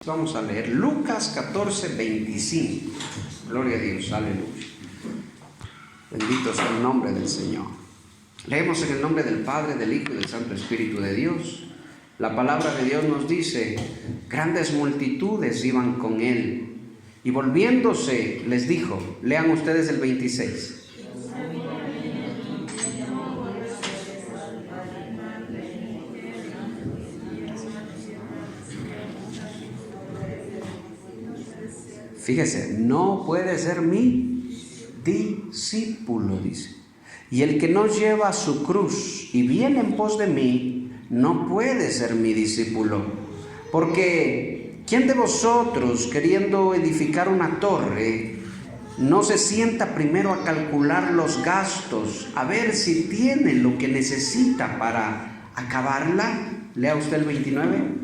Vamos a leer Lucas 14:25. Gloria a Dios, aleluya. Bendito sea el nombre del Señor. Leemos en el nombre del Padre, del Hijo y del Santo Espíritu de Dios. La palabra de Dios nos dice: grandes multitudes iban con él, y volviéndose les dijo, lean ustedes el 26. Fíjese, no puede ser mi discípulo, dice. Y el que no lleva su cruz y viene en pos de mí, no puede ser mi discípulo. Porque ¿quién de vosotros, queriendo edificar una torre, no se sienta primero a calcular los gastos, a ver si tiene lo que necesita para acabarla? Lea usted el 29.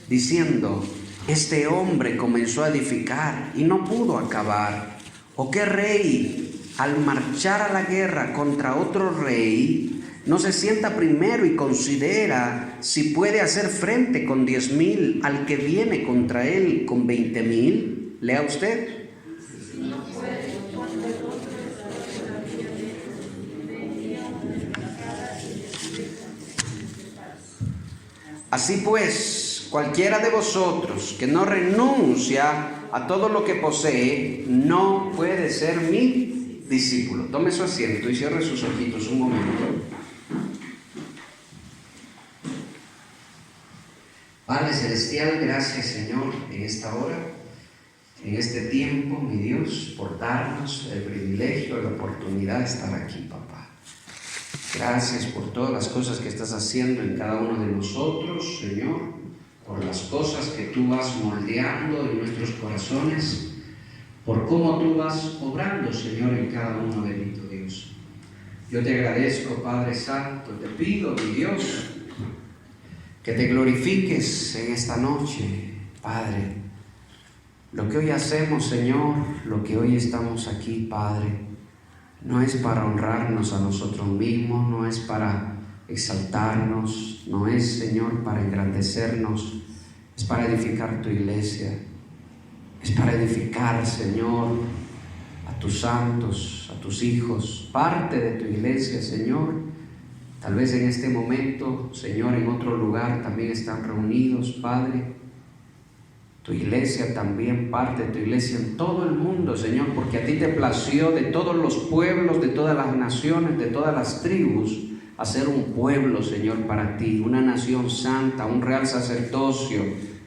Diciendo, este hombre comenzó a edificar y no pudo acabar. ¿O qué rey, al marchar a la guerra contra otro rey, no se sienta primero y considera si puede hacer frente con 10,000 al que viene contra él con 20,000? Lea usted. Así pues, cualquiera de vosotros que no renuncia a todo lo que posee, no puede ser mi discípulo. Tome su asiento y cierre sus ojitos un momento. Padre Celestial, gracias Señor en esta hora, en este tiempo, mi Dios, por darnos el privilegio, la oportunidad de estar aquí, papá. Gracias por todas las cosas que estás haciendo en cada uno de nosotros, Señor, por las cosas que tú vas moldeando en nuestros corazones, por cómo tú vas obrando, Señor, en cada uno, bendito Dios. Yo te agradezco, Padre Santo, te pido, mi Dios, que te glorifiques en esta noche, Padre. Lo que hoy hacemos, Señor, lo que hoy estamos aquí, Padre, no es para honrarnos a nosotros mismos, no es para exaltarnos, no es, Señor, para engrandecernos, es para edificar tu iglesia, es para edificar, Señor, a tus santos, a tus hijos, parte de tu iglesia, Señor. Tal vez en este momento, Señor, en otro lugar también están reunidos, Padre. Tu iglesia también, parte de tu iglesia en todo el mundo, Señor, porque a ti te plació de todos los pueblos, de todas las naciones, de todas las tribus, hacer un pueblo, Señor, para ti, una nación santa, un real sacerdocio,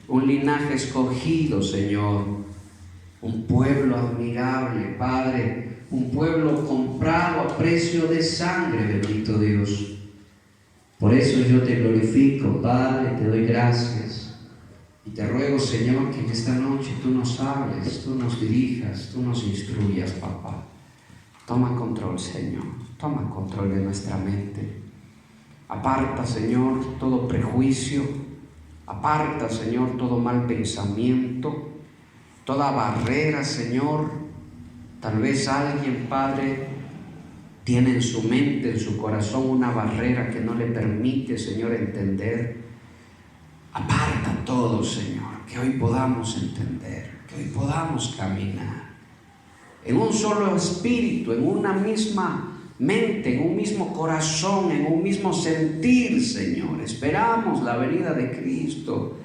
un linaje escogido, Señor, un pueblo admirable, Padre, un pueblo comprado a precio de sangre, bendito Dios. Por eso yo te glorifico, Padre, te doy gracias. Y te ruego, Señor, que en esta noche tú nos hables, tú nos dirijas, tú nos instruyas, papá. Toma control, Señor, toma control de nuestra mente. Aparta, Señor, todo prejuicio, aparta, Señor, todo mal pensamiento, toda barrera, Señor. Tal vez alguien, Padre, tiene en su mente, en su corazón, una barrera que no le permite, Señor, entender. Aparta todo, Señor, que hoy podamos entender, que hoy podamos caminar en un solo espíritu, en una misma mente, en un mismo corazón, en un mismo sentir, Señor. Esperamos la venida de Cristo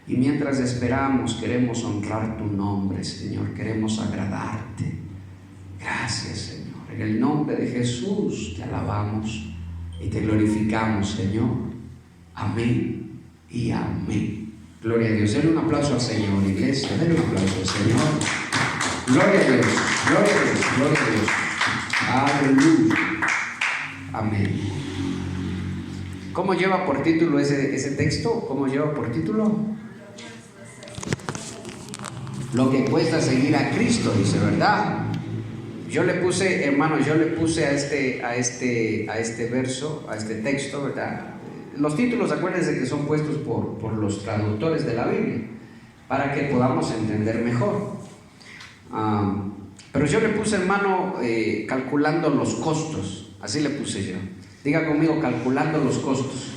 y mientras esperamos queremos honrar tu nombre, Señor, queremos agradarte. Gracias, Señor, en el nombre de Jesús te alabamos y te glorificamos, Señor. Amén y amén. Gloria a Dios. Denle un aplauso al Señor, iglesia. Denle un aplauso al Señor. Gloria a Dios, gloria a Dios, gloria a Dios. Aleluya. Amén. ¿Cómo lleva por título ese texto? ¿Cómo lleva por título? Lo que cuesta seguir a Cristo, dice, ¿verdad? Yo le puse, hermanos, a este verso, a este texto, ¿verdad? Los títulos, acuérdense que son puestos por los traductores de la Biblia, para que podamos entender mejor. Pero yo le puse, hermano, calculando los costos. Así le puse yo. Diga conmigo, calculando los costos.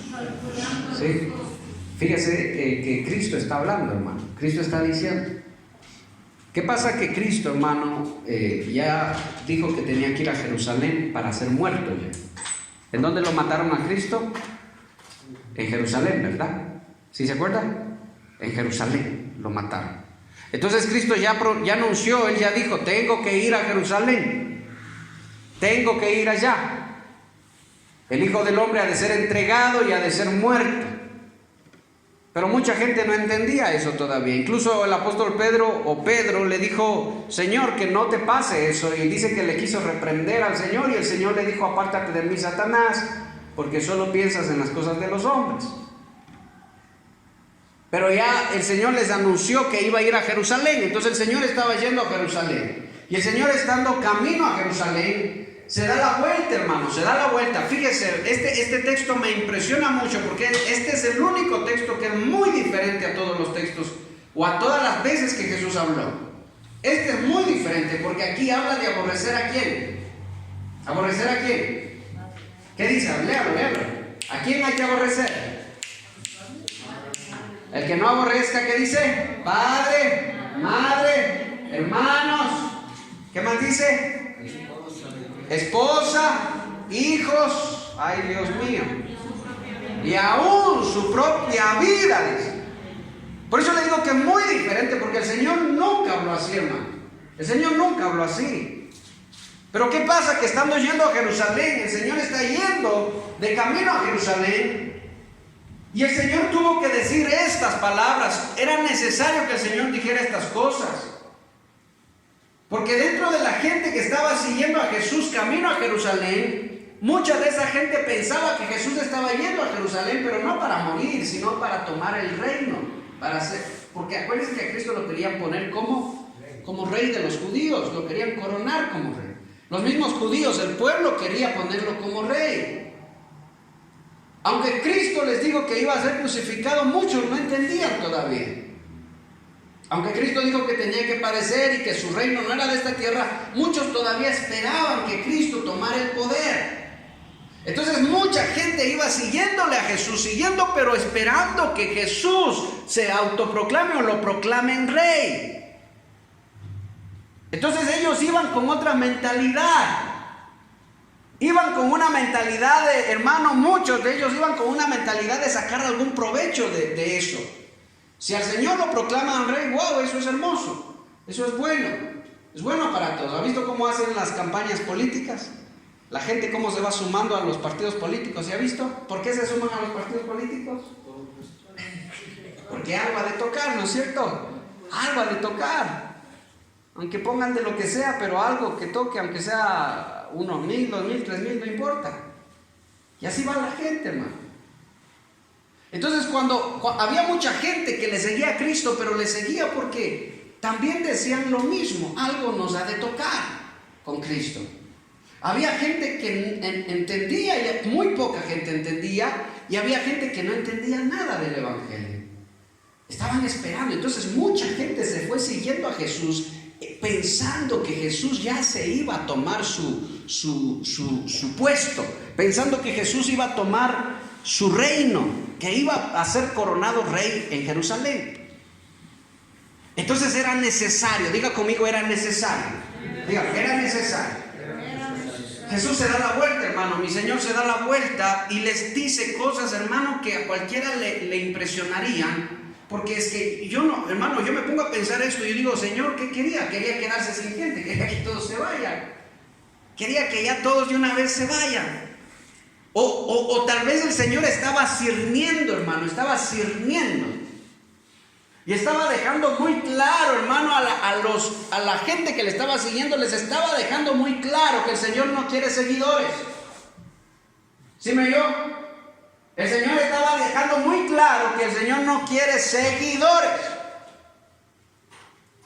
¿Sí? Fíjese que Cristo está hablando, hermano. Cristo está diciendo. ¿Qué pasa? Que Cristo, hermano, ya dijo que tenía que ir a Jerusalén para ser muerto ya. ¿En dónde lo mataron a Cristo? En Jerusalén, ¿verdad? ¿Sí se acuerdan? En Jerusalén lo mataron. Entonces Cristo ya anunció, Él ya dijo, tengo que ir a Jerusalén. Tengo que ir allá. El Hijo del Hombre ha de ser entregado y ha de ser muerto. Pero mucha gente no entendía eso todavía. Incluso el apóstol Pedro le dijo, Señor, que no te pase eso. Y dice que le quiso reprender al Señor, y el Señor le dijo, apártate de mí, Satanás, porque solo piensas en las cosas de los hombres. Pero ya el Señor les anunció que iba a ir a Jerusalén. Entonces el Señor estaba yendo a Jerusalén. Y el Señor, estando camino a Jerusalén, se da la vuelta, hermano, se da la vuelta. Fíjese, este texto me impresiona mucho, porque este es el único texto que es muy diferente a todos los textos o a todas las veces que Jesús habló. Este es muy diferente, porque aquí habla de aborrecer a quién. ¿Aborrecer a quién? ¿Qué dice? Léalo. ¿A quién hay que aborrecer? El que no aborrezca, ¿qué dice? Padre, madre, hermanos. ¿Qué más dice? Esposa, hijos, ay Dios mío, y aún su propia vida, dice. Por eso le digo que es muy diferente, porque el Señor nunca habló así, hermano. El Señor nunca habló así. Pero ¿qué pasa? Que estando yendo a Jerusalén, el Señor está yendo de camino a Jerusalén, y el Señor tuvo que decir estas palabras. Era necesario que el Señor dijera estas cosas. Porque dentro de la gente que estaba siguiendo a Jesús camino a Jerusalén, mucha de esa gente pensaba que Jesús estaba yendo a Jerusalén, pero no para morir, sino para tomar el reino. Porque acuérdense que a Cristo lo querían poner como rey de los judíos, lo querían coronar como rey. Los mismos judíos, el pueblo quería ponerlo como rey. Aunque Cristo les dijo que iba a ser crucificado, muchos no entendían todavía. Aunque Cristo dijo que tenía que padecer y que su reino no era de esta tierra, muchos todavía esperaban que Cristo tomara el poder. Entonces mucha gente iba siguiéndole a Jesús, pero esperando que Jesús se autoproclame o lo proclamen rey. Entonces ellos iban con otra mentalidad. Iban con una mentalidad de, hermano, muchos de ellos iban con una mentalidad de sacar algún provecho de eso. Si al Señor lo proclaman rey, wow, eso es hermoso, eso es bueno para todos. ¿Ha visto cómo hacen las campañas políticas? La gente cómo se va sumando a los partidos políticos, ¿se ha visto? ¿Por qué se suman a los partidos políticos? Porque algo ha de tocar, ¿no es cierto? Algo ha de tocar. Aunque pongan de lo que sea, pero algo que toque, aunque sea 1,000, 2,000, 3,000, no importa. Y así va la gente, hermano. Entonces cuando había mucha gente que le seguía a Cristo, pero le seguía porque también decían lo mismo, algo nos ha de tocar con Cristo. Había gente que entendía, y muy poca gente entendía, y había gente que no entendía nada del Evangelio. Estaban esperando. Entonces mucha gente se fue siguiendo a Jesús, pensando que Jesús ya se iba a tomar su puesto, pensando que Jesús iba a tomar su reino, que iba a ser coronado rey en Jerusalén. Entonces era necesario, diga conmigo, era necesario. Diga, era necesario. Jesús se da la vuelta, hermano, mi Señor se da la vuelta y les dice cosas, hermano, que a cualquiera le impresionarían. Porque es que yo no, hermano, yo me pongo a pensar esto y yo digo, Señor, ¿qué quería? Quería quedarse sin gente, quería que todos se vayan. Quería que ya todos de una vez se vayan. O tal vez el Señor estaba cirniendo, hermano, estaba cirniendo. Y estaba dejando muy claro, hermano, a la gente que le estaba siguiendo, les estaba dejando muy claro que el Señor no quiere seguidores. ¿Sí me oyó? El Señor estaba dejando muy claro que el Señor no quiere seguidores.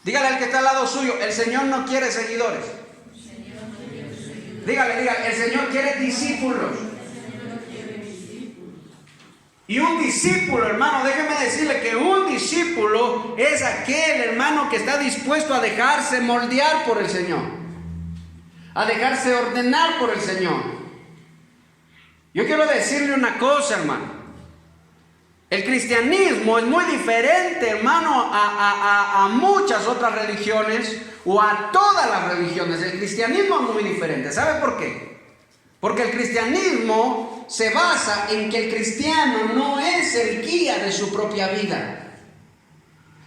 Dígale al que está al lado suyo, el Señor no quiere seguidores. Dígale, el Señor quiere discípulos. Y un discípulo, hermano, déjeme decirle que un discípulo es aquel, hermano, que está dispuesto a dejarse moldear por el Señor. a dejarse ordenar por el Señor. Yo quiero decirle una cosa, hermano. El cristianismo es muy diferente, hermano, a muchas otras religiones o a todas las religiones. El cristianismo es muy diferente. ¿Sabe por qué? Porque el cristianismo se basa en que el cristiano no es el guía de su propia vida,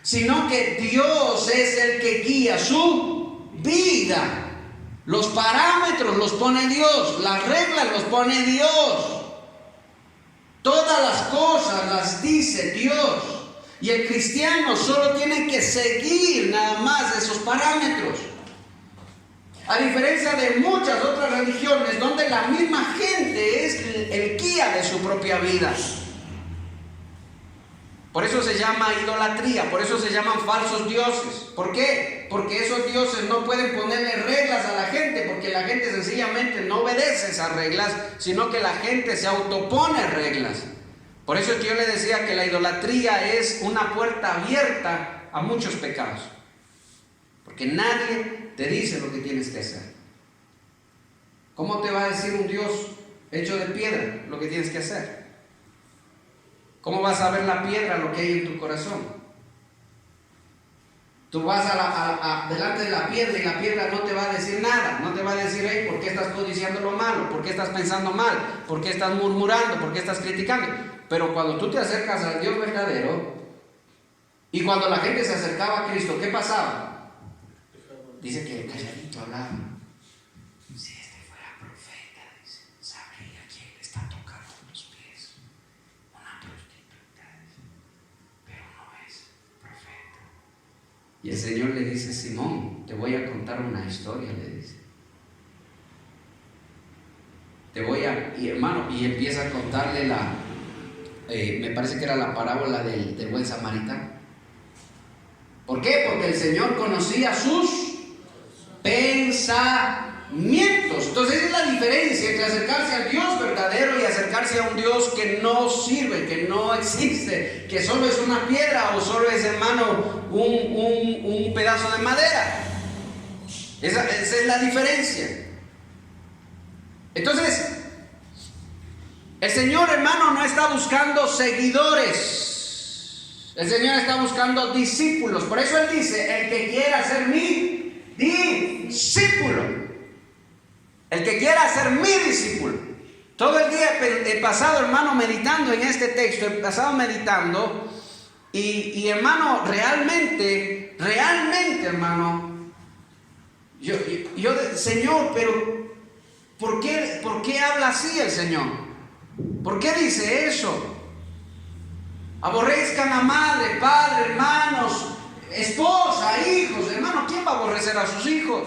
sino que Dios es el que guía su vida. Los parámetros los pone Dios, las reglas los pone Dios. Todas las cosas las dice Dios. Y el cristiano solo tiene que seguir nada más esos parámetros. A diferencia de muchas otras religiones donde la misma gente es el guía de su propia vida. Por eso se llama idolatría, por eso se llaman falsos dioses. ¿Por qué? Porque esos dioses no pueden ponerle reglas a la gente, porque la gente sencillamente no obedece esas reglas, sino que la gente se autopone reglas. Por eso es que yo le decía que la idolatría es una puerta abierta a muchos pecados. Porque nadie te dice lo que tienes que hacer. ¿Cómo te va a decir un Dios hecho de piedra lo que tienes que hacer? ¿Cómo vas a ver la piedra lo que hay en tu corazón? Tú vas delante de la piedra y la piedra no te va a decir nada. No te va a decir, hey, ¿por qué estás codiciando lo malo? ¿Por qué estás pensando mal? ¿Por qué estás murmurando? ¿Por qué estás criticando? Pero cuando tú te acercas al Dios verdadero, y cuando la gente se acercaba a Cristo, ¿qué pasaba? Dice que el calladito hablaba. Si este fuera profeta, dice, sabría quién le está tocando los pies. Una prostituta, dice, pero no es profeta. Y el Señor le dice, Simón, te voy a contar una historia, le dice. Y hermano, y empieza a contarle me parece que era la parábola del buen samaritano. ¿Por qué? Porque el Señor conocía sus pensamientos. Entonces esa es la diferencia entre acercarse al Dios verdadero y acercarse a un Dios que no sirve, que no existe, que solo es una piedra o solo es, hermano, un pedazo de madera. Esa es la diferencia. Entonces, el Señor, hermano, no está buscando seguidores. El Señor está buscando discípulos. Por eso Él dice, el que quiera ser mi discípulo. El que quiera ser mi discípulo. Todo el día he pasado, hermano, meditando en este texto. He pasado meditando. Y hermano, realmente, hermano, yo Señor, pero ¿por qué habla así el Señor? ¿Por qué dice eso? Aborrezcan a madre, padre, hermanos, esposa, hijos. Hermano, ¿quién va a aborrecer a sus hijos?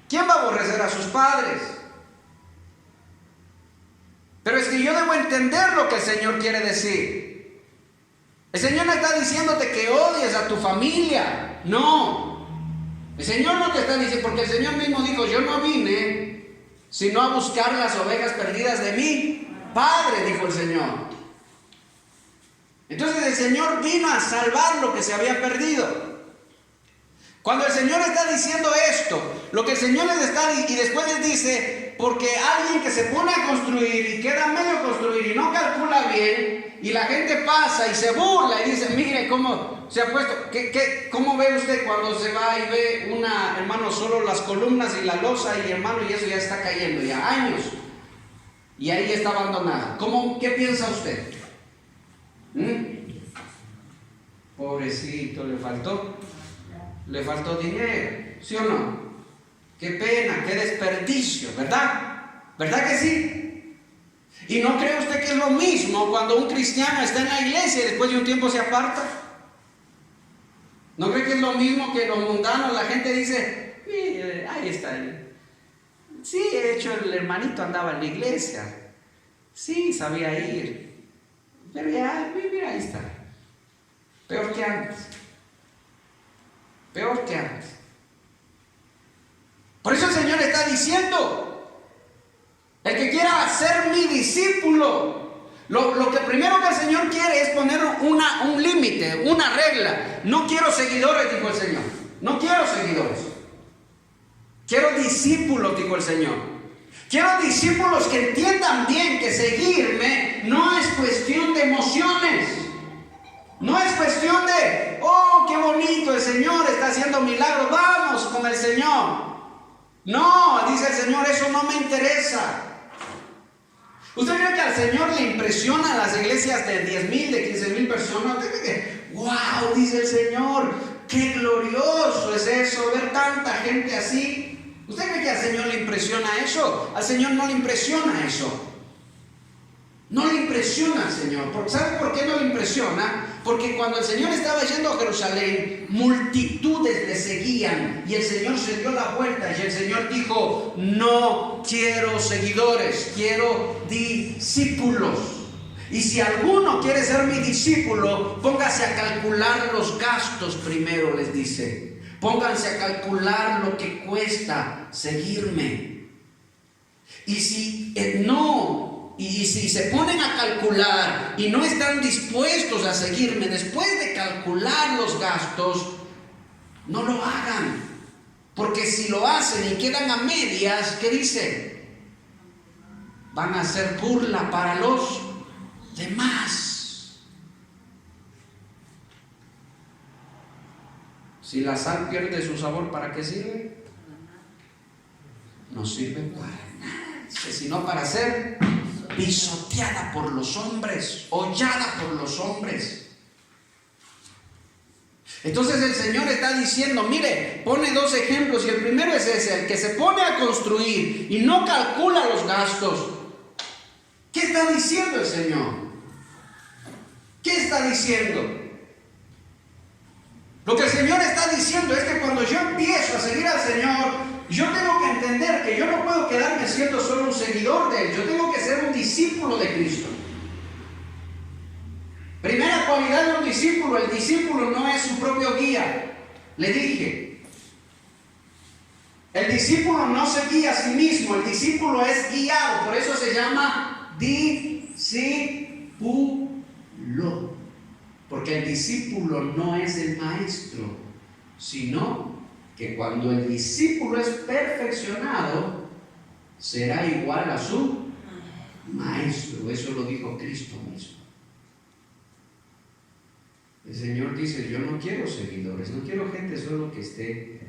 ¿Quién va a aborrecer a sus padres? Pero es que yo debo entender lo que el Señor quiere decir. El Señor no está diciéndote que odies a tu familia. No. El Señor no te está diciendo, porque el Señor mismo dijo, yo no vine sino a buscar las ovejas perdidas de mi Padre, dijo el Señor. Entonces el Señor vino a salvar lo que se había perdido. Cuando el Señor está diciendo esto, lo que el Señor les está, y después les dice, porque alguien que se pone a construir y queda medio construir y no calcula bien, y la gente pasa y se burla y dice, mire cómo se ha puesto, ¿cómo ve usted cuando se va y ve hermano, solo las columnas y la losa y hermano, y eso ya está cayendo ya años, y ahí está abandonada? ¿Qué piensa usted? Pobrecito, le faltó dinero, ¿sí o no? Qué pena, qué desperdicio, ¿verdad? ¿Verdad que sí? ¿Y no cree usted que es lo mismo cuando un cristiano está en la iglesia y después de un tiempo se aparta? ¿No cree que es lo mismo que los mundanos? La gente dice, ahí está sí, de hecho el hermanito andaba en la iglesia, sí, sabía ir, pero ya, mira, ahí está, peor que antes. Por eso el Señor está diciendo, el que quiera ser mi discípulo, lo que primero que el Señor quiere es poner un límite, una regla. No quiero seguidores, dijo el Señor, no quiero seguidores. Quiero discípulos, dijo el Señor. Quiero discípulos que entiendan bien que seguirme no es cuestión de emociones. No es cuestión de, oh, qué bonito, el Señor está haciendo milagros, vamos con el Señor. No, dice el Señor, eso no me interesa. ¿Usted cree que al Señor le impresionan las iglesias de 10,000, de 15,000 personas? ¿Usted cree que, wow, dice el Señor, qué glorioso es eso, ver tanta gente así? ¿Usted cree que al Señor le impresiona eso? Al Señor no le impresiona eso. No le impresiona al Señor. ¿Sabe por qué no le impresiona? Porque cuando el Señor estaba yendo a Jerusalén, multitudes le seguían y el Señor se dio la vuelta y el Señor dijo, no quiero seguidores, quiero discípulos. Y si alguno quiere ser mi discípulo, póngase a calcular los gastos primero, les dice. Pónganse a calcular lo que cuesta seguirme. Y si si se ponen a calcular y no están dispuestos a seguirme después de calcular los gastos, no lo hagan. Porque si lo hacen y quedan a medias, ¿qué dice? Van a ser burla para los demás. Si la sal pierde su sabor, ¿para qué sirve? No sirve para nada, sino para ser pisoteada por los hombres, hollada por los hombres. Entonces el Señor está diciendo, mire, pone dos ejemplos y el primero es ese, el que se pone a construir y no calcula los gastos. ¿Qué está diciendo el Señor? ¿Qué está diciendo? Lo que el Señor está diciendo es que cuando yo empiezo a seguir al Señor, yo tengo que entender que yo no puedo quedarme siendo solo un seguidor de Él. Yo tengo que ser un discípulo de Cristo. Primera cualidad de un discípulo: el discípulo no es su propio guía. Le dije, el discípulo no se guía a sí mismo, el discípulo es guiado. Por eso se llama discípulo. Porque el discípulo no es el maestro, sino que cuando el discípulo es perfeccionado, será igual a su maestro. Eso lo dijo Cristo mismo. El Señor dice, yo no quiero seguidores, no quiero gente solo que esté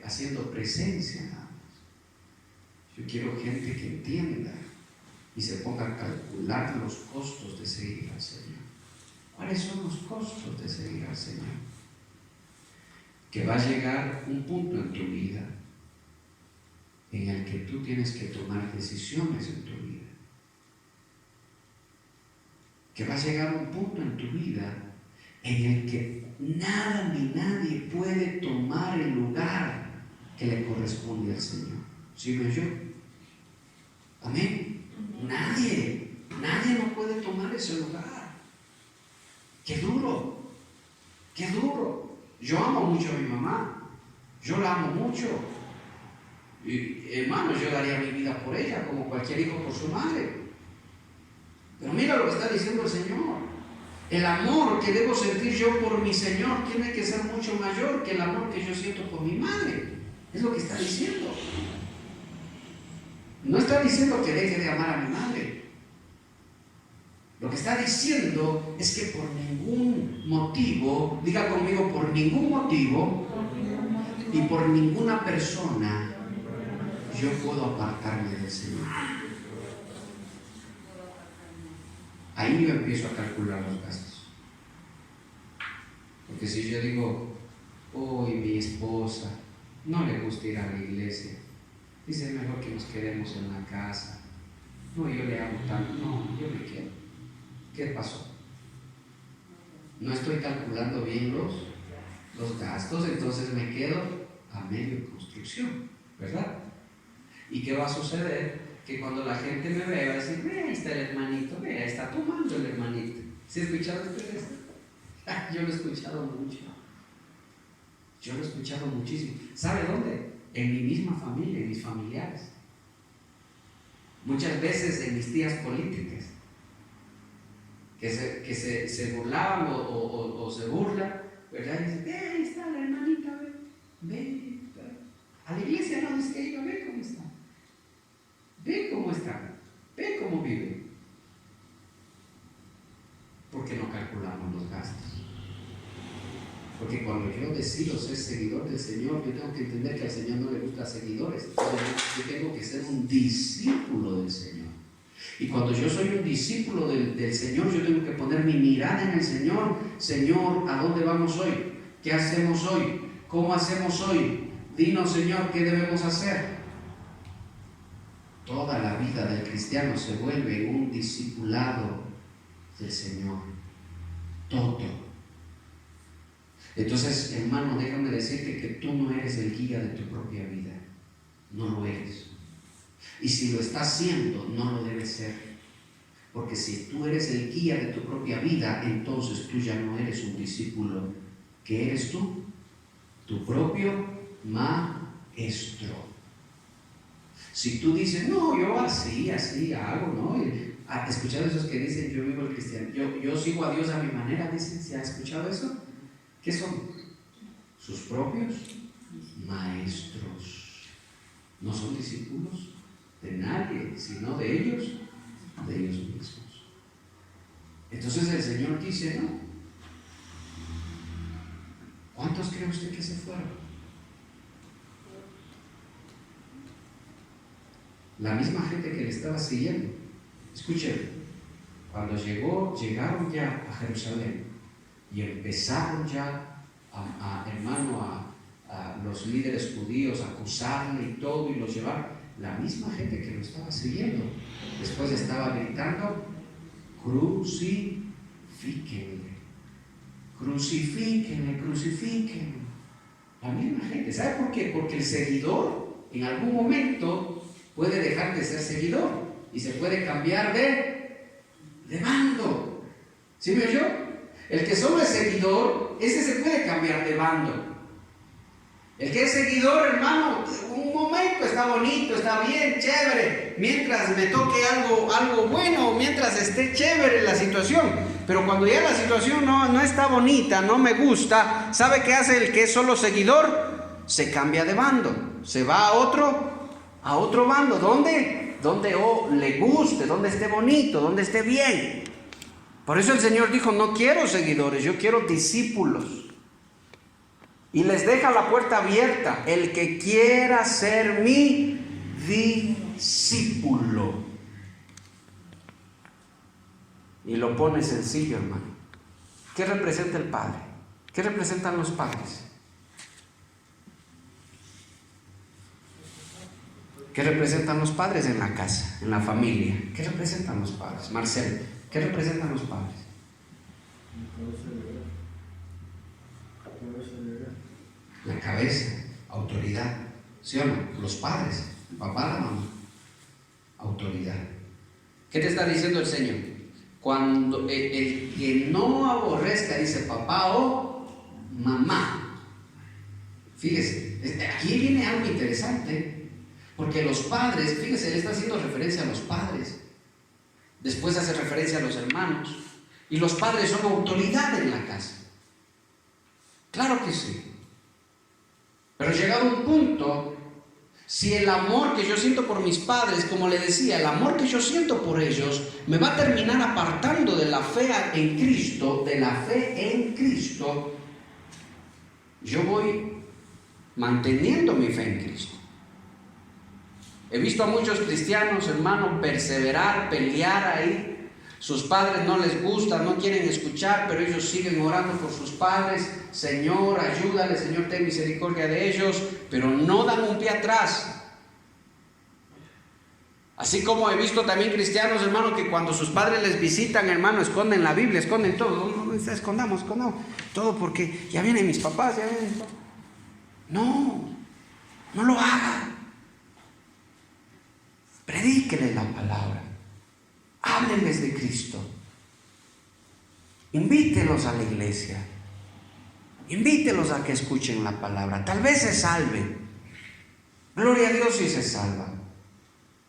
haciendo presencia nada más. Yo quiero gente que entienda y se ponga a calcular los costos de seguir al Señor. ¿Cuáles son los costos de seguir al Señor? Que va a llegar un punto en tu vida en el que tú tienes que tomar decisiones en tu vida. Que va a llegar un punto en tu vida en el que nada ni nadie puede tomar el lugar que le corresponde al Señor. ¿Sí me oyó? Amén. Nadie no puede tomar ese lugar. ¡Qué duro! ¡Qué duro! Yo amo mucho a mi mamá. Yo la amo mucho. Y, hermanos, yo daría mi vida por ella, como cualquier hijo por su madre. Pero mira lo que está diciendo el Señor. El amor que debo sentir yo por mi Señor tiene que ser mucho mayor que el amor que yo siento por mi madre. Es lo que está diciendo. No está diciendo que deje de amar a mi madre. Lo que está diciendo es que por ningún motivo, diga conmigo, por ningún motivo y por ninguna persona yo puedo apartarme del Señor. Ahí yo empiezo a calcular los gastos. Porque si yo digo, hoy mi esposa no le gusta ir a la iglesia, dice mejor que nos quedemos en la casa. No, yo le amo tanto. No, yo me quedo. ¿Qué pasó? No estoy calculando bien los gastos, entonces me quedo a medio construcción, ¿verdad? ¿Y qué va a suceder? Que cuando la gente me vea, va a decir, ve, ahí está el hermanito, ve, ahí está tomando el hermanito. ¿Sí escucharon ustedes? Yo lo he escuchado mucho. Yo lo he escuchado muchísimo. ¿Sabe dónde? En mi misma familia, en mis familiares. Muchas veces en mis tías políticas. Que se burlaban o se burlan, ¿verdad? Y dicen, ahí está la hermanita, ve. a la iglesia no es que iba, ve cómo está. Ve cómo está. Ve cómo vive. Porque no calculamos los gastos. Porque cuando yo decido ser seguidor del Señor, yo tengo que entender que al Señor no le gustan seguidores. Entonces yo tengo que ser un discípulo del Señor. Y cuando yo soy un discípulo del Señor, yo tengo que poner mi mirada en el Señor. Señor, ¿a dónde vamos hoy? ¿Qué hacemos hoy? ¿Cómo hacemos hoy? Dinos, Señor, ¿qué debemos hacer? Toda la vida del cristiano se vuelve un discipulado del Señor. Todo. Entonces, hermano, déjame decirte que tú no eres el guía de tu propia vida. No lo eres. Y si lo estás siendo, no lo debes ser. Porque si tú eres el guía de tu propia vida, entonces tú ya no eres un discípulo. ¿Qué eres tú? Tu propio maestro. Si tú dices, no, yo así hago, ¿no? ¿Has escuchado esos que dicen, yo vivo el cristiano? Yo sigo a Dios a mi manera, dicen, ¿se ha escuchado eso? ¿Qué son? Sus propios maestros. No son discípulos de nadie, sino de ellos mismos. Entonces el Señor dice, no. ¿Cuántos cree usted que se fueron? La misma gente que le estaba siguiendo. Escuchen, cuando llegaron ya a Jerusalén y empezaron ya a los líderes judíos a acusarle y todo, y los llevaron, la misma gente que lo estaba siguiendo después estaba gritando, crucifíquenle, crucifíquenle, crucifíquenle. La misma gente. ¿Sabe por qué? Porque el seguidor en algún momento puede dejar de ser seguidor y se puede cambiar de bando. ¿Sí me oyó? El que solo es seguidor, ese se puede cambiar de bando. El que es seguidor, hermano, un momento está bonito, está bien, chévere, mientras me toque algo bueno, mientras esté chévere la situación. Pero cuando ya la situación no está bonita, no me gusta, ¿sabe qué hace el que es solo seguidor? Se cambia de bando, se va a otro bando. ¿Dónde? Donde le guste, donde esté bonito, donde esté bien. Por eso el Señor dijo, no quiero seguidores, yo quiero discípulos. Y les deja la puerta abierta. El que quiera ser mi discípulo. Y lo pone sencillo, hermano. ¿Qué representa el Padre? ¿Qué representan los padres? ¿Qué representan los padres en la casa, en la familia? ¿Qué representan los padres? Marcelo, ¿qué representan los padres? La cabeza, autoridad. ¿Sí o no? Los padres, el papá, la mamá. Autoridad. ¿Qué te está diciendo el Señor? Cuando el que no aborrezca, dice papá o mamá. Fíjese, aquí viene algo interesante, porque los padres, fíjese, él está haciendo referencia a los padres. Después hace referencia a los hermanos. Y los padres son autoridad en la casa. Claro que sí. Pero llegado a un punto, si el amor que yo siento por mis padres, como le decía, el amor que yo siento por ellos, me va a terminar apartando de la fe en Cristo, yo voy manteniendo mi fe en Cristo. He visto a muchos cristianos, hermanos, perseverar, pelear ahí. Sus padres no les gusta, no quieren escuchar, pero ellos siguen orando por sus padres. Señor, ayúdale, Señor, ten misericordia de ellos, pero no dan un pie atrás. Así como he visto también cristianos, hermano, que cuando sus padres les visitan, hermano, esconden la Biblia, esconden todo. No, escondamos todo porque ya vienen mis papás, ya vienen. No lo haga. Predíqueles la palabra. Háblenles de Cristo. Invítelos a la iglesia. Invítelos a que escuchen la palabra. Tal vez se salven. Gloria a Dios si se salvan.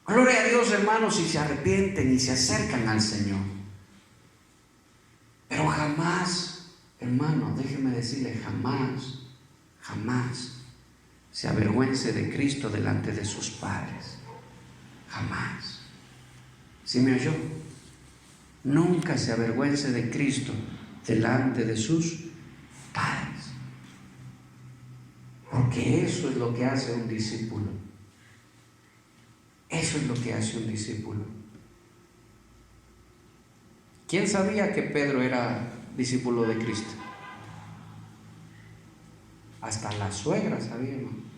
Gloria a Dios, hermanos, si se arrepienten y se acercan al Señor. Pero jamás, hermano, déjeme decirle, jamás se avergüence de Cristo delante de sus padres. Jamás. ¿Sí me oyó? Nunca se avergüence de Cristo delante de sus padres. Porque eso es lo que hace un discípulo. Eso es lo que hace un discípulo. ¿Quién sabía que Pedro era discípulo de Cristo? Hasta la suegra sabía, ¿no?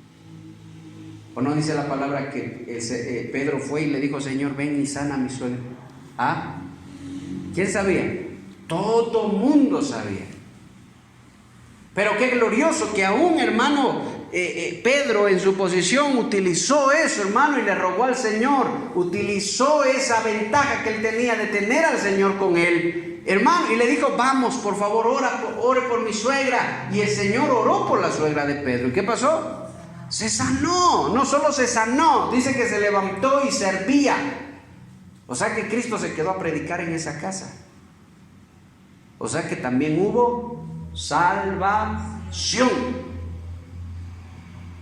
¿O no dice la palabra que Pedro fue y le dijo: Señor, ven y sana a mi suegra? ¿Ah? ¿Quién sabía? Todo mundo sabía. Pero qué glorioso que aún, hermano, Pedro en su posición utilizó eso, hermano, y le rogó al Señor, utilizó esa ventaja que él tenía de tener al Señor con él, hermano, y le dijo: vamos, por favor, ore por mi suegra. Y el Señor oró por la suegra de Pedro. ¿Y qué pasó? Se sanó. No solo se sanó, dice que se levantó y servía. O sea que Cristo se quedó a predicar en esa casa. O sea que también hubo salvación.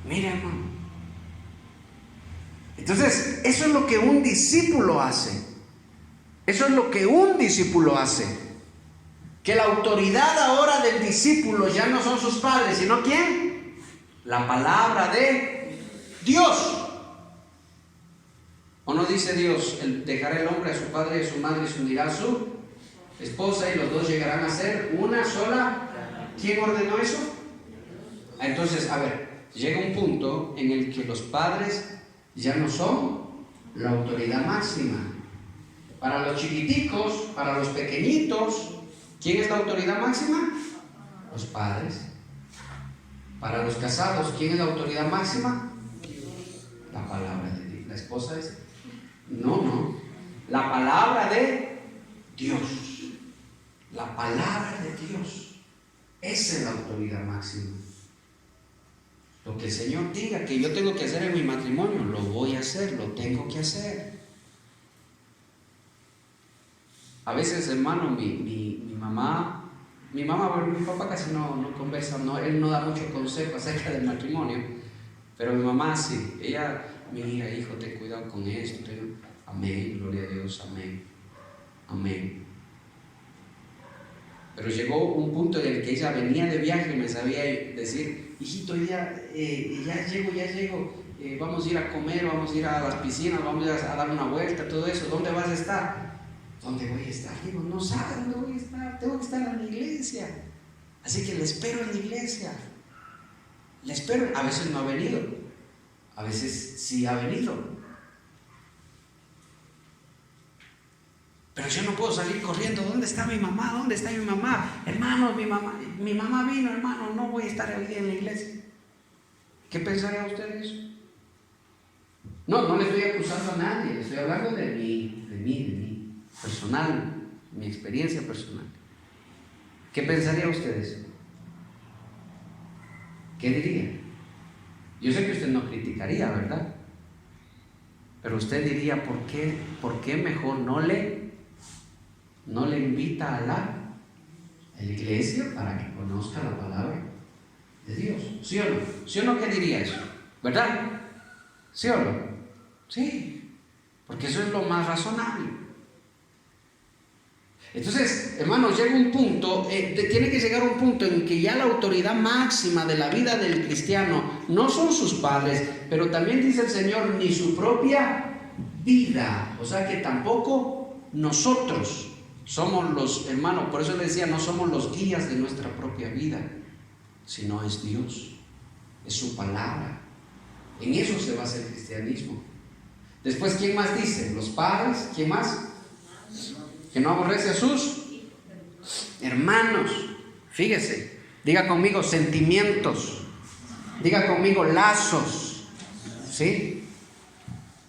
Mira, hermano. Entonces, eso es lo que un discípulo hace. Eso es lo que un discípulo hace. Que la autoridad ahora del discípulo ya no son sus padres, sino ¿quién? La palabra de Dios. ¿O no dice Dios: dejará el hombre a su padre y a su madre y se unirá a su esposa y los dos llegarán a ser una sola? ¿Quién ordenó eso? Entonces, a ver, llega un punto en el que los padres ya no son la autoridad máxima. Para los chiquiticos, para los pequeñitos, ¿quién es la autoridad máxima? Los padres. Para los casados, ¿quién es la autoridad máxima? La palabra de Dios. ¿La esposa es? No. La palabra de Dios. La palabra de Dios. Esa es la autoridad máxima. Lo que el Señor diga que yo tengo que hacer en mi matrimonio, lo voy a hacer, lo tengo que hacer. A veces, hermano, mi mamá, mi papá casi no conversa, él no da mucho consejo acerca del matrimonio, pero mi mamá sí. Ella: mira, hijo, ten cuidado con esto. Amén, gloria a Dios, amén, amén. Pero llegó un punto en el que ella venía de viaje y me sabía decir: hijito, ya llego, vamos a ir a comer, vamos a ir a las piscinas, vamos a ir a dar una vuelta, todo eso. ¿Dónde vas a estar? ¿Dónde voy a estar? Digo: no sabe dónde voy a estar, tengo que estar en la iglesia. Así que le espero en la iglesia. Le espero. A veces no ha venido, a veces sí ha venido. Pero yo no puedo salir corriendo: ¿dónde está mi mamá? ¿Dónde está mi mamá? Hermanos, mi mamá vino, hermano, no voy a estar hoy día en la iglesia. ¿Qué pensaría usted de eso? No le estoy acusando a nadie, le estoy hablando de mí, personal, mi experiencia personal. ¿Qué pensaría usted de eso? ¿Qué diría? Yo sé que usted no criticaría, ¿verdad? Pero usted diría: ¿por qué mejor no le invita a la iglesia para que conozca la palabra de Dios? ¿Sí o no? ¿Sí o no? ¿Qué diría eso? ¿Verdad? ¿Sí o no? Sí, porque eso es lo más razonable. Entonces, hermanos, llega un punto, tiene que llegar un punto en que ya la autoridad máxima de la vida del cristiano no son sus padres, pero también dice el Señor, ni su propia vida. O sea que tampoco nosotros somos los, hermanos, por eso le decía, no somos los guías de nuestra propia vida, sino es Dios, es su palabra. En eso se basa el cristianismo. Después, ¿quién más dice? Los padres. ¿Quién más? Que no aborrece a sus hermanos. Fíjese, diga conmigo sentimientos, diga conmigo lazos. ¿Sí?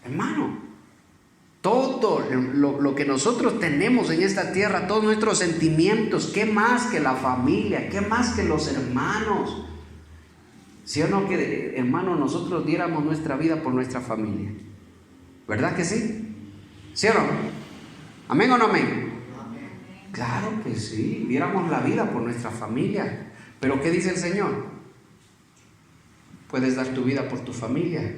Hermano, todo lo que nosotros tenemos en esta tierra, todos nuestros sentimientos, ¿qué más que la familia? ¿Qué más que los hermanos? ¿Sí o no que, hermano, nosotros diéramos nuestra vida por nuestra familia? ¿Verdad que sí? ¿Sí o no? ¿Amén o no amén? Amén. Claro que sí, diéramos la vida por nuestra familia. Pero ¿qué dice el Señor? Puedes dar tu vida por tu familia.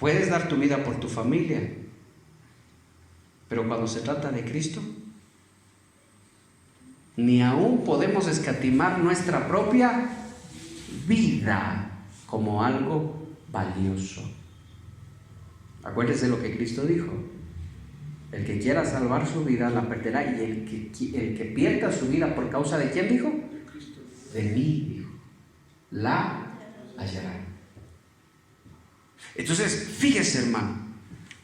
Puedes dar tu vida por tu familia. Pero cuando se trata de Cristo, ni aún podemos escatimar nuestra propia vida como algo valioso. Acuérdese lo que Cristo dijo: el que quiera salvar su vida la perderá, y el que pierda su vida por causa de ¿quién dijo? De mí, dijo, la hallará. Entonces, fíjese, hermano,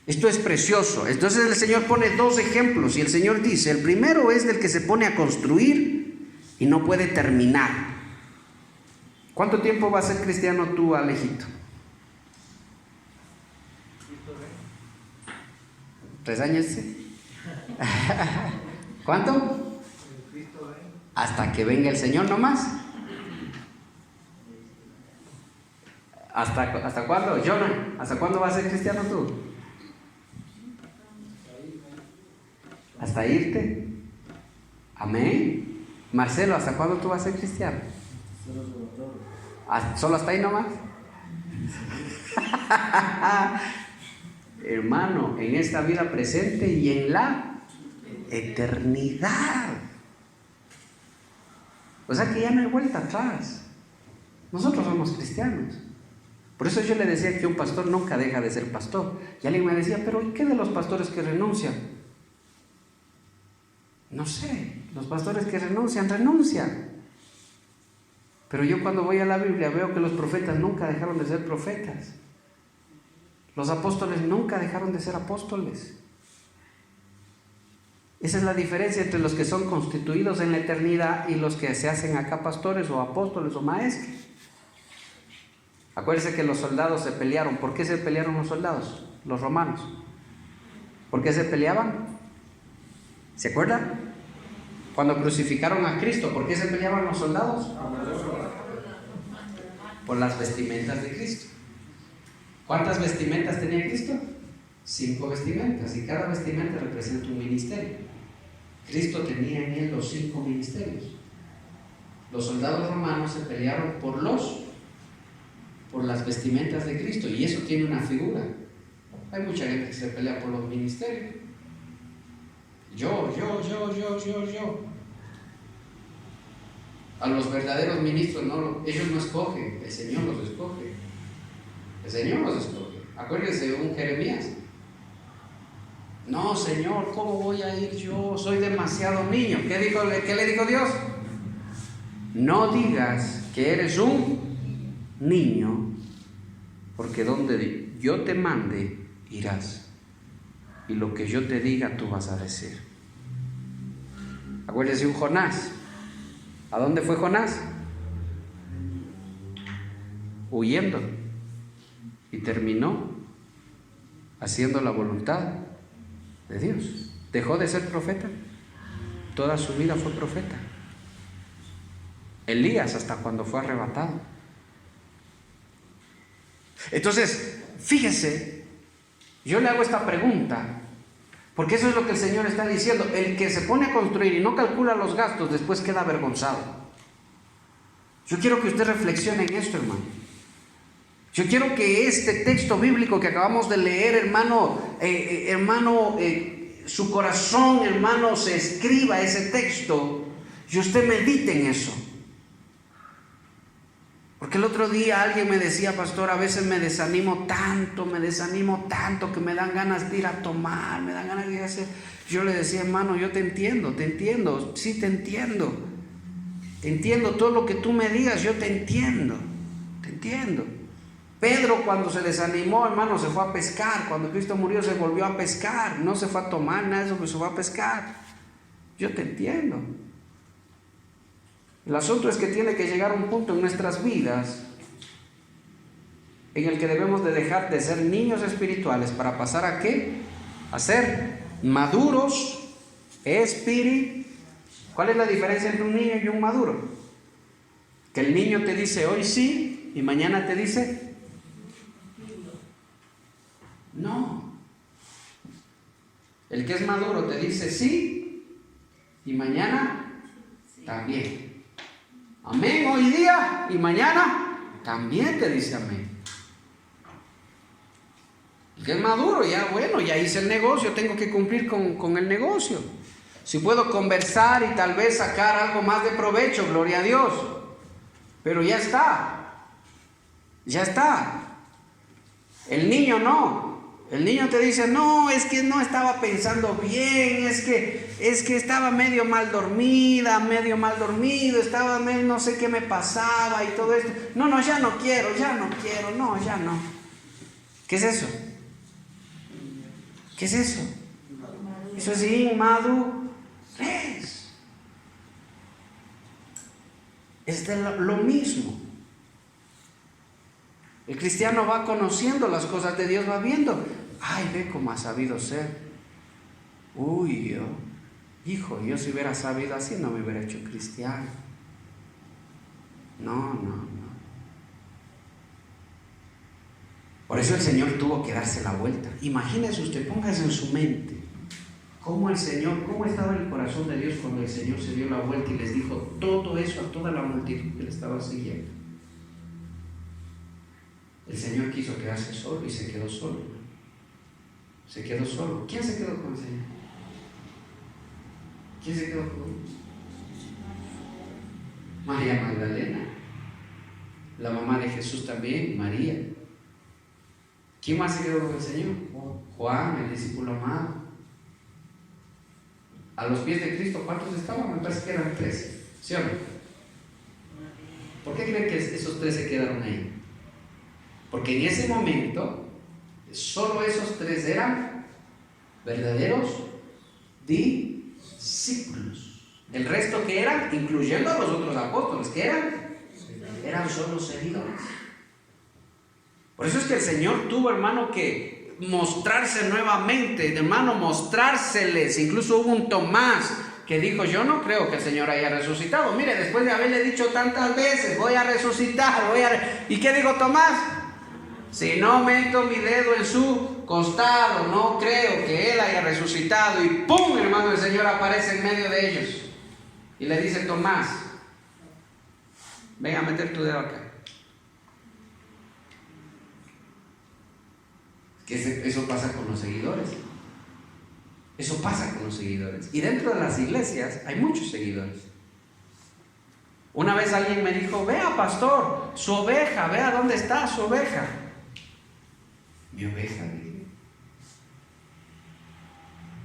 esto es precioso. Entonces el Señor pone dos ejemplos y el Señor dice: el primero es del que se pone a construir y no puede terminar. ¿Cuánto tiempo vas a ser cristiano tú, Alejito? 3 años. ¿Cuánto? Hasta que venga el Señor nomás. ¿Hasta cuándo? Jonah, ¿hasta cuándo vas a ser cristiano tú? ¿Hasta irte? Amén. Marcelo, ¿hasta cuándo tú vas a ser cristiano? ¿Solo hasta ahí nomás? Hermano, en esta vida presente y en la eternidad. O sea que ya no hay vuelta atrás. Nosotros somos cristianos. Por eso yo le decía que un pastor nunca deja de ser pastor. Y alguien me decía: pero ¿y qué de los pastores que renuncian? No sé, los pastores que renuncian. Pero yo cuando voy a la Biblia veo que los profetas nunca dejaron de ser profetas. Los apóstoles nunca dejaron de ser apóstoles. Esa es la diferencia entre los que son constituidos en la eternidad y los que se hacen acá pastores o apóstoles o maestros. Acuérdense que los soldados se pelearon. ¿Por qué se pelearon los soldados? Los romanos. ¿Por qué se peleaban? ¿Se acuerdan? Cuando crucificaron a Cristo, ¿por qué se peleaban los soldados? Por las vestimentas de Cristo. ¿Cuántas vestimentas tenía Cristo? 5 vestimentas, y cada vestimenta representa un ministerio. Cristo tenía en él los 5 ministerios. Los soldados romanos se pelearon por las vestimentas de Cristo, y eso tiene una figura. Hay mucha gente que se pelea por los ministerios. Yo. A los verdaderos ministros ellos no escogen, el Señor los escoge. El Señor los escoge. Acuérdense de un Jeremías. No, Señor, ¿cómo voy a ir yo? Soy demasiado niño. ¿Qué le dijo Dios? No digas que eres un niño, porque donde yo te mande irás, y lo que yo te diga tú vas a decir. Acuérdense un Jonás. ¿A dónde fue Jonás? Huyendo. Y terminó haciendo la voluntad de Dios. Dejó de ser profeta. Toda su vida fue profeta. Elías, hasta cuando fue arrebatado. Entonces, fíjese, yo le hago esta pregunta, porque eso es lo que el Señor está diciendo. El que se pone a construir y no calcula los gastos, después queda avergonzado. Yo quiero que usted reflexione en esto, hermano. Yo quiero que este texto bíblico que acabamos de leer, hermano, su corazón, hermano, se escriba ese texto y usted medite en eso. Porque el otro día alguien me decía: pastor, a veces me desanimo tanto que me dan ganas de ir a tomar, me dan ganas de ir a hacer. Yo le decía: hermano, yo te entiendo, sí te entiendo todo lo que tú me digas, yo te entiendo. Pedro, cuando se desanimó, hermano, se fue a pescar. Cuando Cristo murió, se volvió a pescar, no se fue a tomar nada de eso, pero se fue a pescar. Yo te entiendo. El asunto es que tiene que llegar un punto en nuestras vidas en el que debemos de dejar de ser niños espirituales para pasar ¿a qué? A ser maduros espirituales. ¿Cuál es la diferencia entre un niño y un maduro? Que el niño te dice hoy sí y mañana te dice no. El que es maduro te dice sí y mañana también. Amén, hoy día y mañana también te dice amén. El que es maduro, ya bueno, ya hice el negocio, tengo que cumplir con el negocio. Si puedo conversar y tal vez sacar algo más de provecho, gloria a Dios. Pero ya está. Ya está. El niño no. El niño te dice, no, es que no estaba pensando bien, es que estaba medio mal dormida, medio mal dormido, estaba no sé qué me pasaba y todo esto. No, ya no quiero, no, ya no. ¿Qué es eso? ¿Qué es eso? Eso es inmadurez. Es lo mismo. El cristiano va conociendo las cosas de Dios, va viendo. Ay, ve cómo ha sabido ser. Uy, yo si hubiera sabido así no me hubiera hecho cristiano. No. Por eso el Señor tuvo que darse la vuelta. Imagínese usted, póngase en su mente cómo estaba el corazón de Dios cuando el Señor se dio la vuelta y les dijo todo eso a toda la multitud que le estaba siguiendo. El Señor quiso quedarse solo y se quedó solo. Se quedó solo. ¿Quién se quedó con el Señor? ¿Quién se quedó con él? María Magdalena. La mamá de Jesús también, María. ¿Quién más se quedó con el Señor? Juan, el discípulo amado. A los pies de Cristo, ¿cuántos estaban? Me parece que eran 13. ¿Sí o no? ¿Por qué creen que esos 13 quedaron ahí? Porque en ese momento, solo esos 3 eran verdaderos discípulos. El resto que eran, incluyendo a los otros apóstoles, que eran solo seguidores. Por eso es que el Señor tuvo, hermano, que mostrarse nuevamente, hermano, mostrárseles. Incluso hubo un Tomás que dijo, yo no creo que el Señor haya resucitado. Mire, después de haberle dicho tantas veces, voy a resucitar, ¿y qué dijo Tomás? Si no meto mi dedo en su costado, no creo que Él haya resucitado. Y ¡pum! Hermano, el Señor aparece en medio de ellos y le dice, Tomás, ven a meter tu dedo acá. Que eso pasa con los seguidores. Eso pasa con los seguidores. Y dentro de las iglesias hay muchos seguidores. Una vez alguien me dijo, vea pastor, su oveja, vea dónde está su oveja. Mi oveja, dije.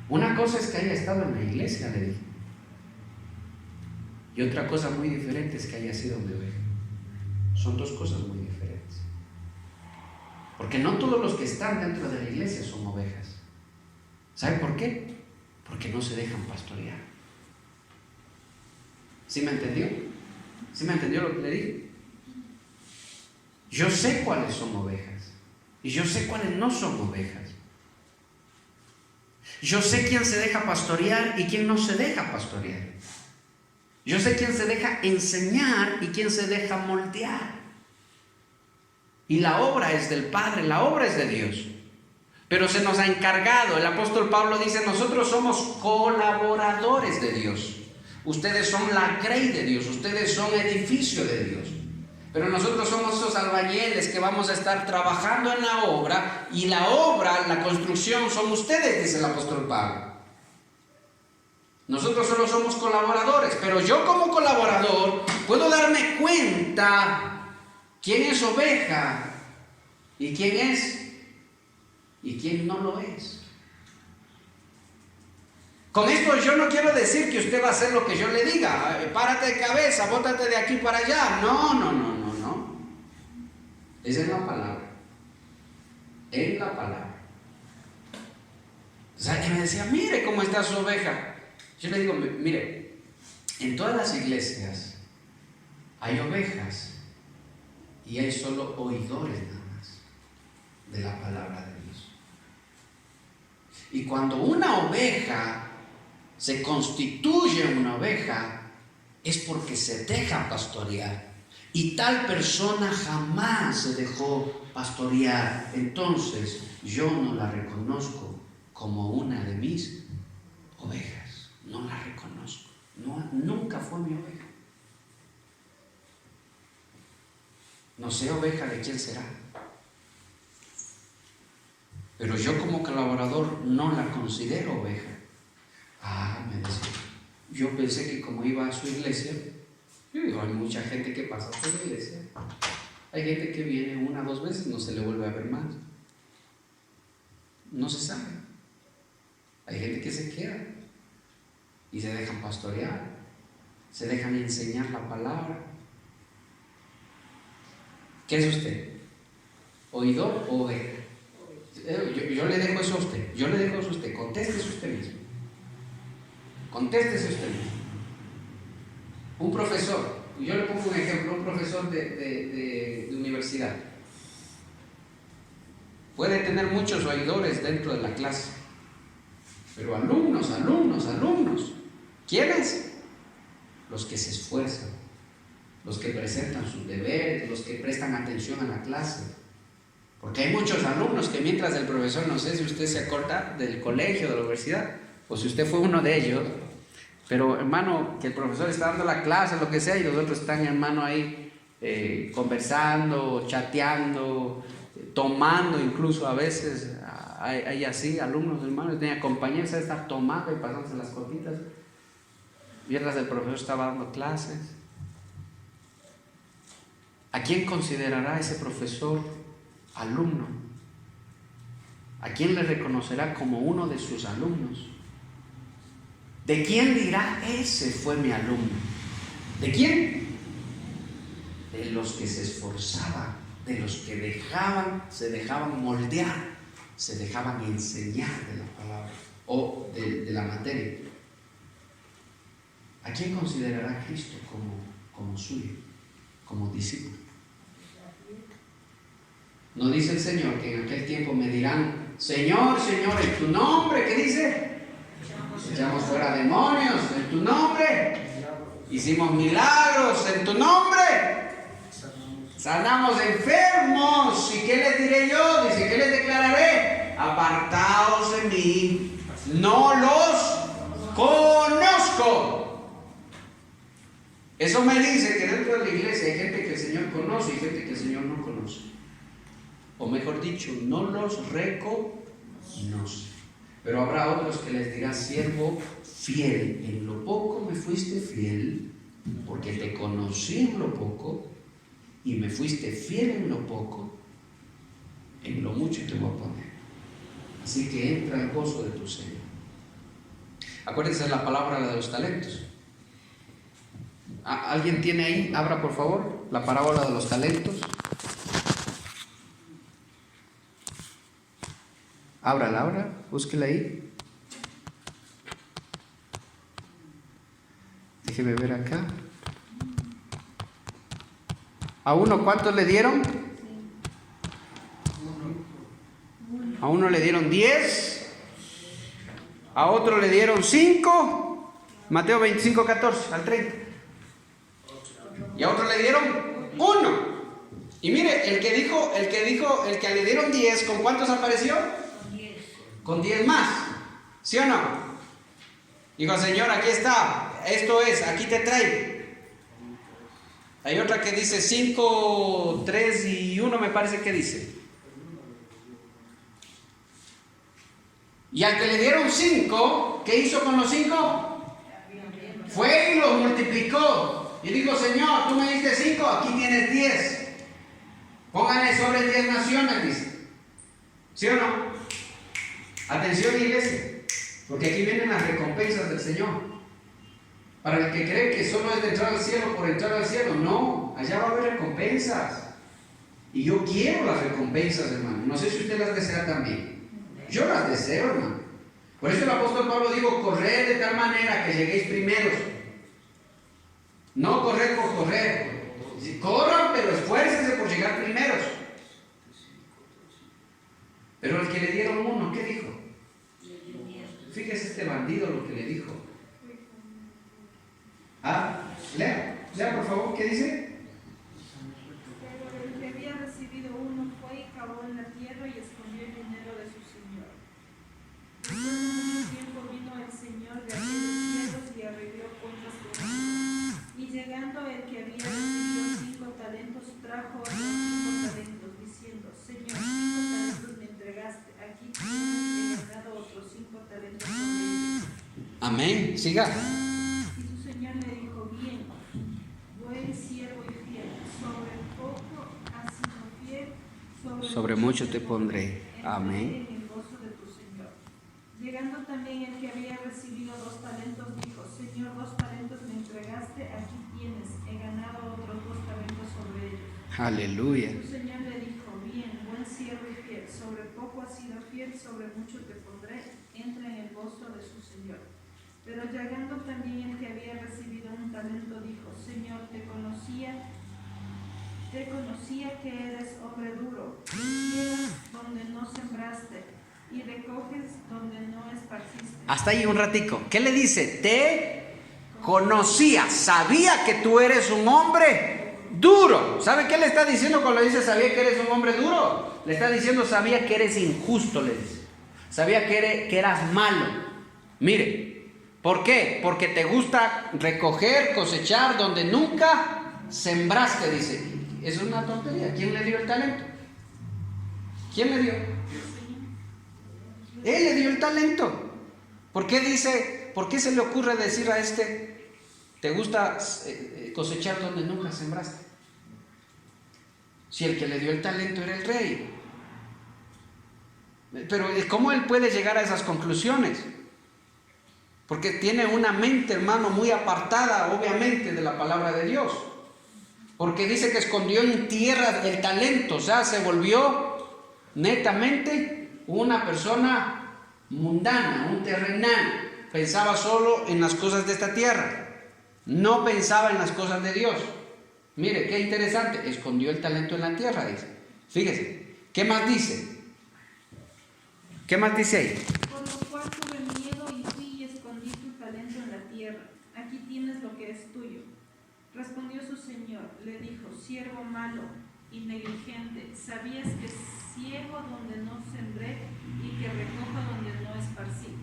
Una cosa es que haya estado en la iglesia, le dije. Y otra cosa muy diferente es que haya sido mi oveja. Son dos cosas muy diferentes. Porque no todos los que están dentro de la iglesia son ovejas. ¿Sabe por qué? Porque no se dejan pastorear. ¿Sí me entendió? ¿Sí me entendió lo que le dije? Yo sé cuáles son ovejas y yo sé cuáles no son ovejas. Yo sé quién se deja pastorear y quién no se deja pastorear. Yo sé quién se deja enseñar y quién se deja moldear. Y la obra es del Padre, la obra es de Dios. Pero se nos ha encargado, el apóstol Pablo dice, nosotros somos colaboradores de Dios. Ustedes son la grey de Dios, ustedes son edificio de Dios. Pero nosotros somos esos albañiles que vamos a estar trabajando en la obra, y la obra, la construcción, son ustedes, dice el apóstol Pablo. Nosotros solo somos colaboradores, pero yo como colaborador puedo darme cuenta quién es oveja y quién no lo es. Con esto yo no quiero decir que usted va a hacer lo que yo le diga, párate de cabeza, bótate de aquí para allá. No. Esa es la palabra. Es la palabra. O sea, que me decía, mire cómo está su oveja. Yo le digo, mire, en todas las iglesias hay ovejas y hay solo oidores nada más de la palabra de Dios. Y cuando una oveja se constituye una oveja, es porque se deja pastorear. Y tal persona jamás se dejó pastorear. Entonces yo no la reconozco como una de mis ovejas. No la reconozco. No, nunca fue mi oveja. No sé, oveja, de quién será. Pero yo como colaborador no la considero oveja. Me decía. Yo pensé que como iba a su iglesia, yo digo, hay mucha gente que pasa por la iglesia. Hay gente que viene 1 o 2 veces, no se le vuelve a ver más. No se sabe. Hay gente que se queda y se dejan pastorear, se dejan enseñar la palabra. ¿Qué es usted? ¿Oidor o oveja? Yo le dejo eso a usted. Yo le dejo eso a usted. Contéstese usted mismo. Contéstese usted mismo. Un profesor, yo le pongo un ejemplo, un profesor de universidad. Puede tener muchos oidores dentro de la clase, pero alumnos. ¿Quiénes? Los que se esfuerzan, los que presentan sus deberes, los que prestan atención a la clase. Porque hay muchos alumnos que mientras el profesor, no sé si usted se acorda del colegio, de la universidad, o si usted fue uno de ellos, pero hermano, que el profesor está dando la clase, lo que sea, y los otros están, hermano, ahí conversando, chateando, tomando incluso a veces. Hay así alumnos, hermanos, tenía compañeros a estar tomando y pasándose las copitas mientras el profesor estaba dando clases. ¿A quién considerará ese profesor alumno? ¿A quién le reconocerá como uno de sus alumnos? ¿De quién dirá, ese fue mi alumno? ¿De quién? De los que se esforzaban, de los que se dejaban moldear, se dejaban enseñar de la palabra o de la materia. ¿A quién considerará a Cristo como suyo, como discípulo? ¿No dice el Señor que en aquel tiempo me dirán, Señor, Señor, en tu nombre, ¿qué dice? Echamos fuera demonios en tu nombre, hicimos milagros en tu nombre, sanamos enfermos? ¿Y qué les diré yo? Dice, ¿qué les declararé? Apartaos de mí, no los conozco. Eso me dice que dentro de la iglesia hay gente que el Señor conoce y gente que el Señor no conoce. O mejor dicho, no los reconoce. Pero habrá otros que les dirá, siervo fiel, en lo poco me fuiste fiel, porque te conocí en lo poco, y me fuiste fiel en lo poco, en lo mucho te voy a poner. Así que entra el gozo de tu Señor. Acuérdense de la palabra de los talentos. ¿Alguien tiene ahí? Abra por favor la parábola de los talentos. Ábrala, búsquela ahí. Déjeme ver acá. ¿A uno cuántos le dieron? A uno le dieron 10. A otro le dieron 5. Mateo 25, 14 al 30. Y a otro le dieron 1. Y mire, el que le dieron 10, ¿con cuántos apareció? Con 10 más, ¿sí o no? Dijo, Señor, aquí está, esto es, aquí te traigo. Hay otra que dice 5, 3 y 1, me parece que dice. Y al que le dieron 5, ¿qué hizo con los 5? Fue y los multiplicó. Y dijo, Señor, tú me diste 5, aquí tienes 10. Pónganle sobre 10 naciones, dice. ¿Sí o no? Atención, iglesia, porque aquí vienen las recompensas del Señor. Para el que cree que solo es de entrar al cielo por entrar al cielo, no, allá va a haber recompensas. Y yo quiero las recompensas, hermano. No sé si usted las desea también. Yo las deseo, hermano. Por eso el apóstol Pablo dijo, corred de tal manera que lleguéis primeros. No correr por correr. Corran, pero esfuércense por llegar primeros. Pero el que le dieron 1, ¿qué dijo? Fíjese este bandido lo que le dijo. Lea por favor, ¿qué dice? Pero el que había recibido 1 fue y cavó en la tierra y escondió el dinero de su señor. Después de mucho tiempo vino el señor de aquellos tierras y arregló cuentas con él. Y llegando el que había recibido 5 talentos, trajo a Amén. Siga. Y su señor le dijo, bien, buen siervo y fiel, sobre poco has sido fiel, Sobre mucho te pondré. Entra Amén. en el gozo de tu señor. Llegando también el que había recibido 2 talentos, dijo, Señor, 2 talentos me entregaste, aquí tienes, he ganado otros 2 talentos sobre ellos. Aleluya. Su señor le dijo, bien, buen siervo y fiel, sobre poco has sido fiel, sobre mucho te pondré, entra en el gozo de su señor. Pero llegando también el que había recibido 1 talento, dijo, Señor, te conocía que eres hombre duro, que ciegas donde no sembraste y recoges donde no esparciste. Hasta ahí un ratico. ¿Qué le dice? Te conocía, sabía que tú eres un hombre duro. ¿Sabe qué le está diciendo cuando le dice sabía que eres un hombre duro? Le está diciendo sabía que eres injusto, le dice. Sabía que eras malo. Mire, ¿por qué? Porque te gusta recoger, cosechar donde nunca sembraste, dice. Es una tontería. ¿Quién le dio el talento? ¿Quién le dio? Él le dio el talento. ¿Por qué dice, por qué se le ocurre decir a este, te gusta cosechar donde nunca sembraste? Si el que le dio el talento era el rey. Pero ¿cómo él puede llegar a esas conclusiones? Porque tiene una mente, hermano, muy apartada, obviamente, de la palabra de Dios. Porque dice que escondió en tierra el talento, o sea, se volvió netamente una persona mundana, un terrenal. Pensaba solo en las cosas de esta tierra, no pensaba en las cosas de Dios. Mire, qué interesante, escondió el talento en la tierra, dice. Fíjese, ¿qué más dice? ¿Qué más dice ahí? Por lo cual tuve miedo y fui y escondí tu talento en la tierra. Aquí tienes lo que es tuyo. Respondió su señor, le dijo, siervo malo y negligente, ¿sabías que ciego donde no sembré y que recojo donde no esparcí?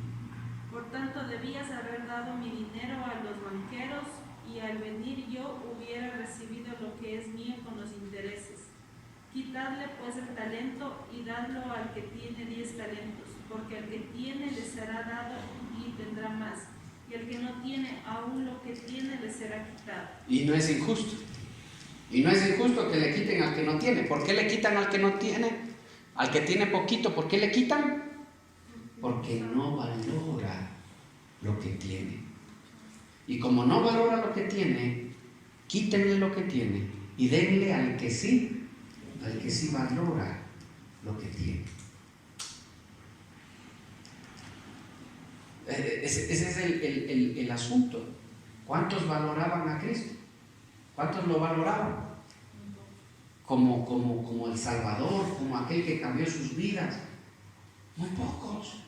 Por tanto, debías haber dado mi dinero a los banqueros y al venir yo hubiera recibido lo que es mío con los intereses. Quitadle pues el talento y dadlo al que tiene 10 talentos, porque al que tiene le será dado y tendrá más, y el que no tiene, aún lo que tiene le será quitado. Y no es injusto. Y no es injusto que le quiten al que no tiene. ¿Por qué le quitan al que no tiene? Al que tiene poquito, ¿por qué le quitan? Porque no valora lo que tiene. Y como no valora lo que tiene, quítenle lo que tiene y denle al que sí valora lo que tiene. Ese es el asunto. ¿Cuántos valoraban a Cristo? ¿Cuántos lo valoraban? Como el Salvador, como aquel que cambió sus vidas. Muy pocos.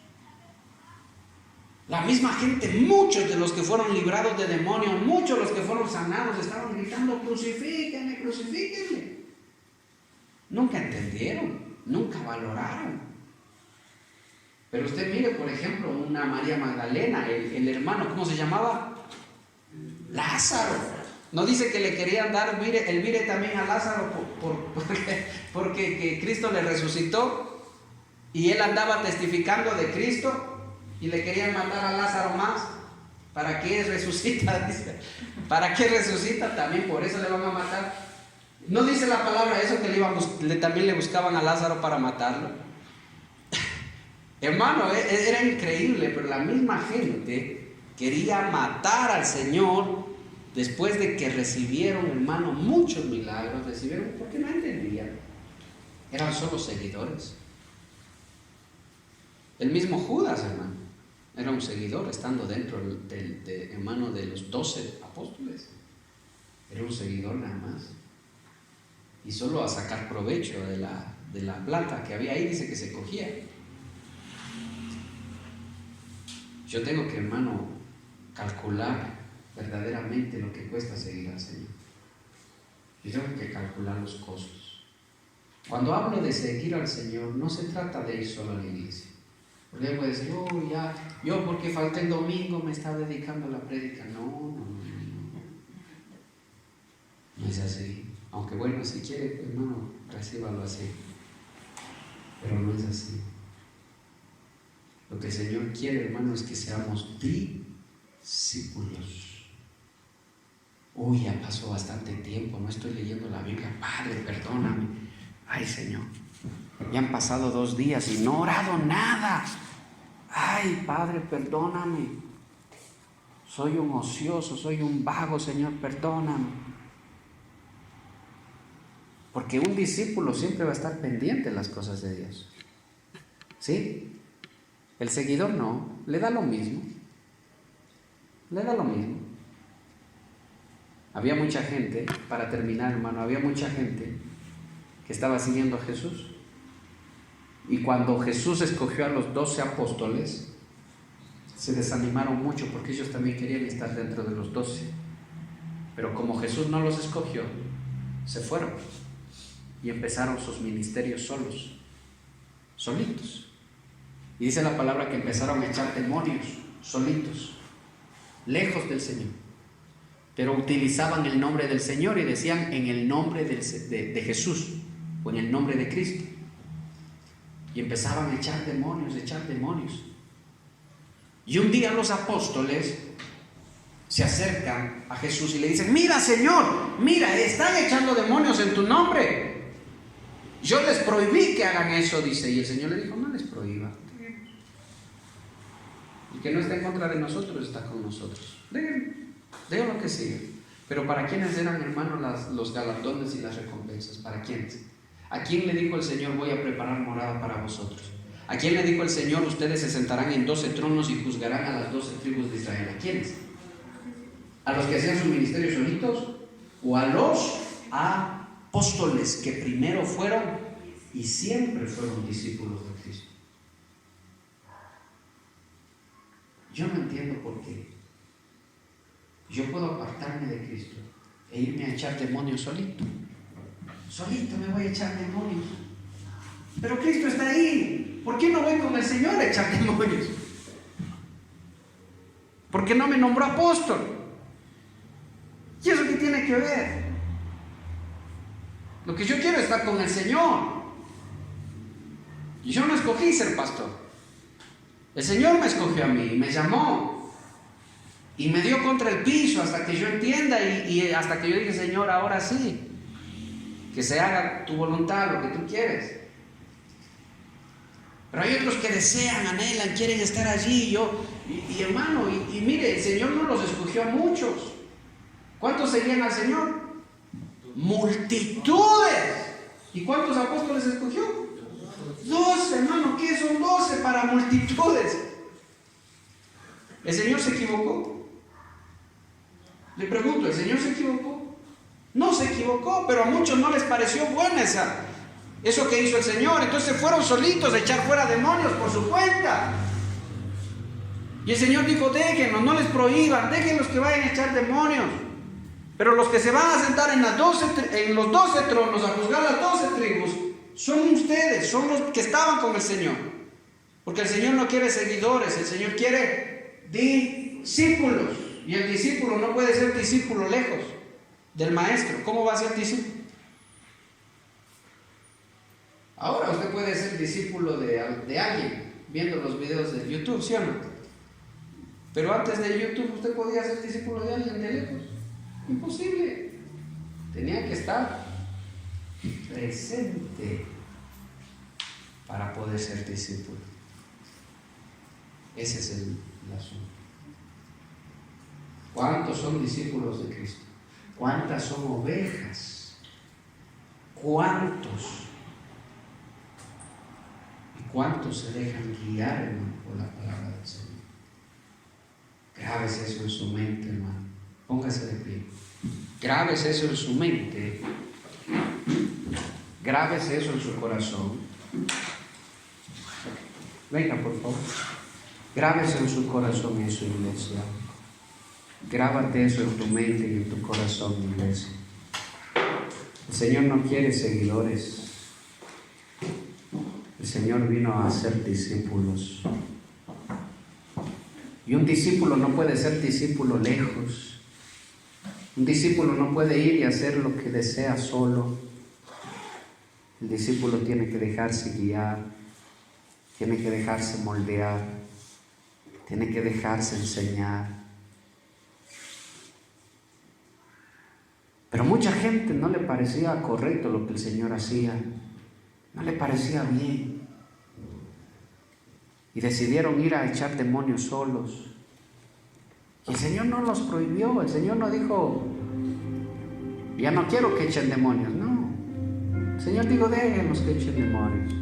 La misma gente, muchos de los que fueron librados de demonios, muchos de los que fueron sanados, estaban gritando, crucifíquenme, crucifíquenme. Nunca entendieron, nunca valoraron. Pero usted mire, por ejemplo, una María Magdalena, el hermano, ¿cómo se llamaba? Lázaro. No dice que le querían dar el vire también a Lázaro porque que Cristo le resucitó y él andaba testificando de Cristo y le querían matar a Lázaro más. ¿Para qué resucita? Dice. ¿Para qué resucita? También por eso le van a matar. No dice la palabra eso que también le buscaban a Lázaro para matarlo. Hermano, era increíble, pero la misma gente quería matar al Señor después de que recibieron, hermano, muchos milagros. Recibieron porque no entendían. Eran solo seguidores. El mismo Judas, hermano, era un seguidor estando dentro hermano, de los 12 apóstoles. Era un seguidor nada más. Y solo a sacar provecho de la plata que había ahí, dice que se cogía. Yo tengo que, hermano, calcular verdaderamente lo que cuesta seguir al Señor. Yo tengo que calcular los costos. Cuando hablo de seguir al Señor, no se trata de ir solo a la iglesia. Porque puede decir, yo porque falté el domingo me estaba dedicando a la prédica. No es así. Aunque bueno, si quiere, pues, hermano, recíbalo así. Pero no es así. Lo que el Señor quiere, hermano, es que seamos diligentes. discípulos. Uy, ya pasó bastante tiempo, no estoy leyendo la Biblia. Padre, perdóname. Ay, Señor, ya han pasado 2 días y no he orado nada. Ay, Padre, perdóname. Soy un ocioso, soy un vago, Señor, perdóname. Porque un discípulo siempre va a estar pendiente de las cosas de Dios. ¿Sí? El seguidor no, le da lo mismo. Le da lo mismo. Había mucha gente, para terminar, hermano, había mucha gente que estaba siguiendo a Jesús. Y cuando Jesús escogió a los 12 apóstoles, se desanimaron mucho porque ellos también querían estar dentro de los 12. Pero como Jesús no los escogió, se fueron y empezaron sus ministerios solos, solitos. Y dice la palabra que empezaron a echar demonios solitos, lejos del Señor. Pero utilizaban el nombre del Señor y decían en el nombre de Jesús o en el nombre de Cristo. Y empezaban a echar demonios, Y un día los apóstoles se acercan a Jesús y le dicen: mira, Señor, mira, están echando demonios en tu nombre. Yo les prohibí que hagan eso, dice. Y el Señor le dijo: no les prohíba. El que no está en contra de nosotros está con nosotros. Déjenlo que siga. Pero ¿para quiénes eran, hermanos, los galardones y las recompensas? ¿Para quiénes? ¿A quién le dijo el Señor: voy a preparar morada para vosotros? ¿A quién le dijo el Señor: ustedes se sentarán en 12 tronos y juzgarán a las 12 tribus de Israel? ¿A quiénes? ¿A los que hacían su ministerio solitos? ¿O a los apóstoles que primero fueron y siempre fueron discípulos de Cristo? Yo no entiendo por qué. Yo puedo apartarme de Cristo e irme a echar demonios solito. Solito me voy a echar demonios. Pero Cristo está ahí. ¿Por qué no voy con el Señor a echar demonios? ¿Por qué no me nombró apóstol? ¿Y eso qué tiene que ver? Lo que yo quiero es estar con el Señor. Y yo no escogí ser pastor. El Señor me escogió a mí, me llamó y me dio contra el piso hasta que yo entienda y hasta que yo dije: Señor, ahora sí, que se haga tu voluntad, lo que tú quieres. Pero hay otros que desean, anhelan, quieren estar allí. Y hermano, mire, el Señor no los escogió a muchos. ¿Cuántos seguían al Señor? Multitudes. ¿Y cuántos apóstoles escogió? 12, hermano. ¿Qué son 12 para multitudes? ¿El Señor se equivocó? Le pregunto, ¿el Señor se equivocó? No se equivocó, pero a muchos no les pareció buena eso que hizo el Señor. Entonces fueron solitos a echar fuera demonios por su cuenta. Y el Señor dijo: déjenlos, no les prohíban, déjenlos que vayan a echar demonios. Pero los que se van a sentar en los 12 tronos a juzgar las 12 tribus son ustedes, son los que estaban con el Señor. Porque el Señor no quiere seguidores, el Señor quiere discípulos. Y el discípulo no puede ser discípulo lejos del maestro. ¿Cómo va a ser discípulo? Ahora usted puede ser discípulo de alguien viendo los videos de YouTube, ¿sí o no? Pero antes de YouTube usted podía ser discípulo de alguien de lejos. Imposible. Tenía que estar presente para poder ser discípulo. Ese es el asunto. ¿Cuántos son discípulos de Cristo? ¿Cuántas son ovejas? ¿Cuántos? ¿Y cuántos se dejan guiar, hermano, por la palabra del Señor? Grábese eso en su mente, hermano. Póngase de pie. Grábese eso en su mente. Grábese eso en su corazón. Venga, por favor. Grábese en su corazón eso, iglesia. Grábate eso en tu mente y en tu corazón, iglesia. El Señor no quiere seguidores. El Señor vino a hacer discípulos. Y un discípulo no puede ser discípulo lejos. Un discípulo no puede ir y hacer lo que desea solo. El discípulo tiene que dejarse guiar, tiene que dejarse moldear, tiene que dejarse enseñar, Pero mucha gente no le parecía correcto lo que el Señor hacía, no le parecía bien. Y decidieron ir a echar demonios solos. Y el Señor no los prohibió, el Señor no dijo, ya no quiero que echen demonios, no. El Señor dijo, déjenlos que echen demonios.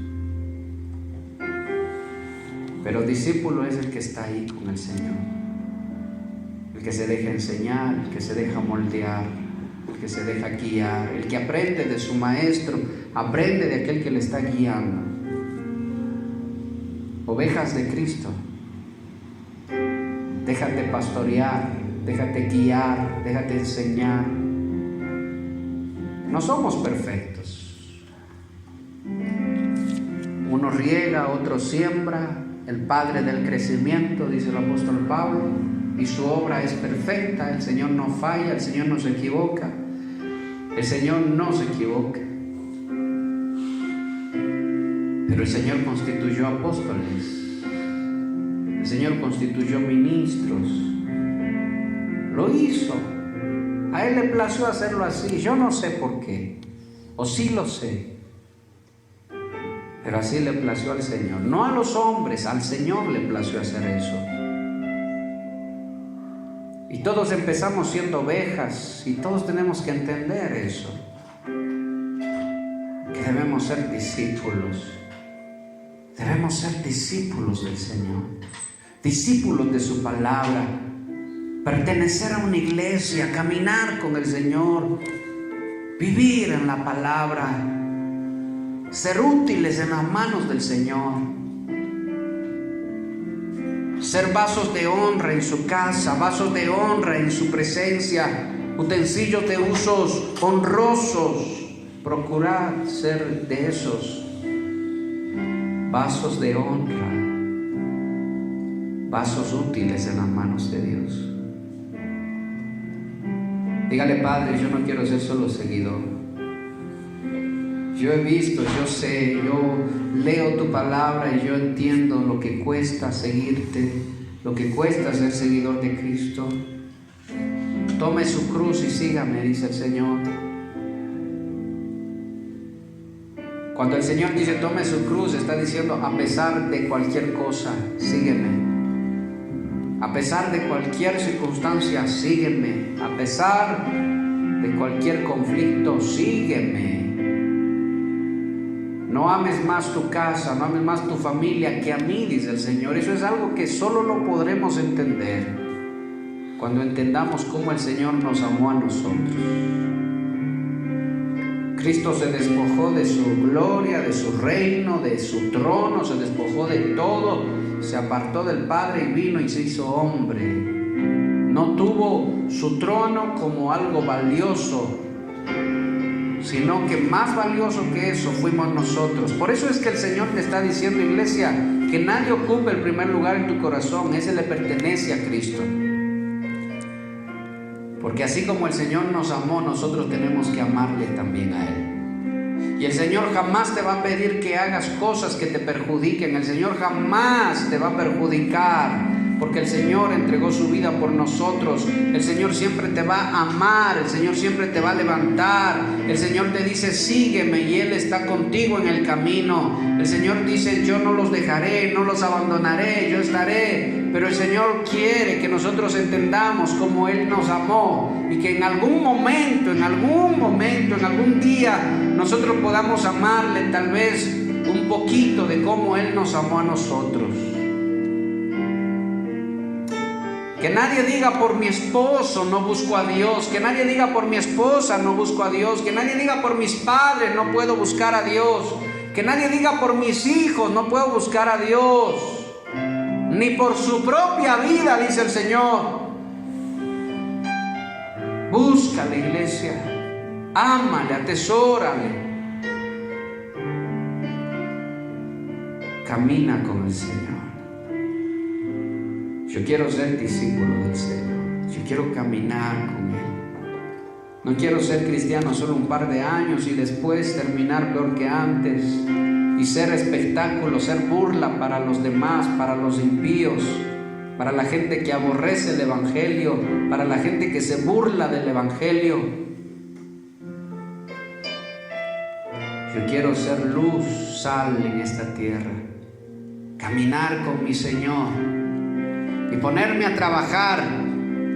Pero discípulo es el que está ahí con el Señor, el que se deja enseñar, el que se deja moldear, el que se deja guiar, el que aprende de su maestro, aprende de aquel que le está guiando. Ovejas de Cristo, déjate pastorear, déjate guiar, déjate enseñar. No somos perfectos. Uno riega, otro siembra. El Padre del crecimiento, dice el apóstol Pablo, y su obra es perfecta. El Señor no falla, el Señor no se equivoca. El Señor no se equivoca. Pero el Señor constituyó apóstoles, el Señor constituyó ministros, lo hizo. A Él le plació hacerlo así. Yo no sé por qué, o sí lo sé, pero así le plació al Señor. No a los hombres, al Señor le plació hacer eso. Y todos empezamos siendo ovejas, y todos tenemos que entender eso, que debemos ser discípulos. Debemos ser discípulos del Señor, discípulos de su palabra, pertenecer a una iglesia, caminar con el Señor, vivir en la palabra, ser útiles en las manos del Señor, ser vasos de honra en su casa, vasos de honra en su presencia, utensilios de usos honrosos. Procurad ser de esos vasos de honra, vasos útiles en las manos de Dios. Dígale: Padre, yo no quiero ser solo seguidor. Yo he visto, yo sé, yo leo tu palabra y yo entiendo lo que cuesta seguirte, lo que cuesta ser seguidor de Cristo. Tome su cruz y sígame, dice el Señor. Cuando el Señor dice tome su cruz, está diciendo a pesar de cualquier cosa, sígueme. A pesar de cualquier circunstancia, sígueme. A pesar de cualquier conflicto, sígueme. No ames más tu casa, no ames más tu familia que a mí, dice el Señor. Eso es algo que solo lo podremos entender cuando entendamos cómo el Señor nos amó a nosotros. Cristo se despojó de su gloria, de su reino, de su trono, se despojó de todo, se apartó del Padre y vino y se hizo hombre. No tuvo su trono como algo valioso, sino que más valioso que eso fuimos nosotros. Por eso es que el Señor te está diciendo, iglesia, que nadie ocupe el primer lugar en tu corazón, ese le pertenece a Cristo. Porque así como el Señor nos amó, nosotros tenemos que amarle también a Él. Y el Señor jamás te va a pedir que hagas cosas que te perjudiquen. El Señor jamás te va a perjudicar, porque el Señor entregó su vida por nosotros. El Señor siempre te va a amar, el Señor siempre te va a levantar. El Señor te dice sígueme y Él está contigo en el camino. El Señor dice yo no los dejaré, no los abandonaré, yo estaré. Pero el Señor quiere que nosotros entendamos cómo Él nos amó y que en algún momento, en algún día nosotros podamos amarle tal vez un poquito de cómo Él nos amó a nosotros. Que nadie diga por mi esposo no busco a Dios, que nadie diga por mi esposa no busco a Dios, que nadie diga por mis padres no puedo buscar a Dios, que nadie diga por mis hijos no puedo buscar a Dios, ni por su propia vida, dice el Señor. Búscale, iglesia, ámale, atesórale, camina con el Señor. Yo quiero ser discípulo del Señor. Yo quiero caminar con Él. No quiero ser cristiano solo un par de años y después terminar peor que antes y ser espectáculo, ser burla para los demás, para los impíos, para la gente que aborrece el Evangelio, para la gente que se burla del Evangelio. Yo quiero ser luz, sal en esta tierra, caminar con mi Señor y ponerme a trabajar,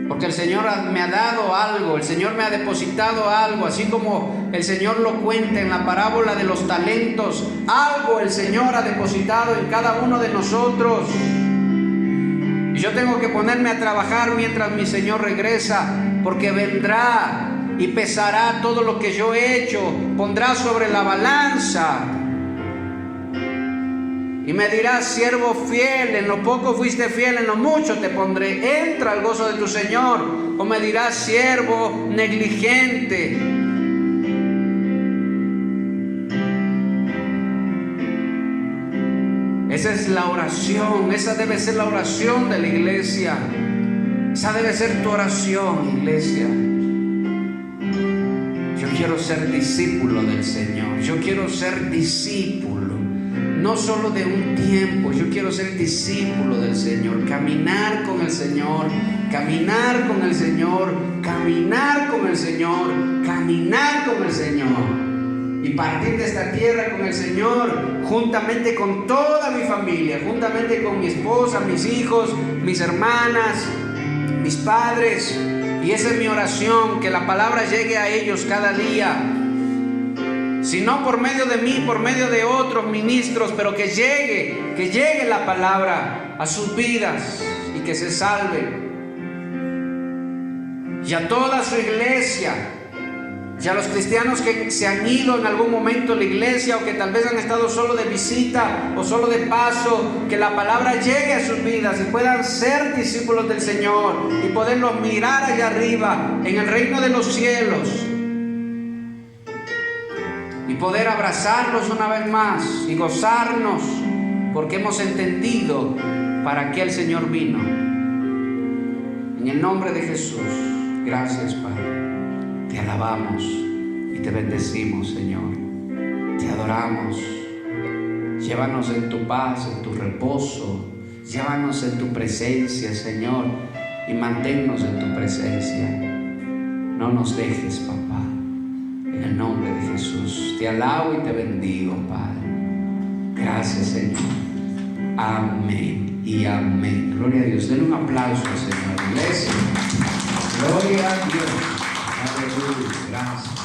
porque el Señor me ha dado algo, el Señor me ha depositado algo, así como el Señor lo cuenta en la parábola de los talentos. Algo el Señor ha depositado en cada uno de nosotros. Y yo tengo que ponerme a trabajar mientras mi Señor regresa, porque vendrá y pesará todo lo que yo he hecho, pondrá sobre la balanza y me dirá: siervo fiel, en lo poco fuiste fiel, en lo mucho te pondré, entra al gozo de tu Señor. O me dirá: siervo negligente. Esa es la oración, esa debe ser la oración de la iglesia. Esa debe ser tu oración, iglesia. Yo quiero ser discípulo del Señor. Yo quiero ser discípulo, no solo de un tiempo. Yo quiero ser discípulo del Señor. Caminar con el Señor, caminar con el Señor, caminar con el Señor, caminar con el Señor. Y partir de esta tierra con el Señor, juntamente con toda mi familia, juntamente con mi esposa, mis hijos, mis hermanas, mis padres. Y esa es mi oración, que la palabra llegue a ellos cada día. Si no por medio de mí, por medio de otros ministros, pero que llegue la palabra a sus vidas y que se salven. Y a toda su iglesia, y a los cristianos que se han ido en algún momento a la iglesia, o que tal vez han estado solo de visita o solo de paso, que la palabra llegue a sus vidas y puedan ser discípulos del Señor y poderlos mirar allá arriba en el reino de los cielos y poder abrazarlos una vez más y gozarnos, porque hemos entendido para qué el Señor vino. En el nombre de Jesús, gracias, Padre. Te alabamos y te bendecimos, Señor. Te adoramos. Llévanos en tu paz, en tu reposo. Llévanos en tu presencia, Señor, y manténnos en tu presencia. No nos dejes, papá. En el nombre de Jesús, te alabo y te bendigo, Padre. Gracias, Señor. Amén y amén. Gloria a Dios. Denle un aplauso al Señor, iglesia. Gloria a Dios. Aleluya. Gracias.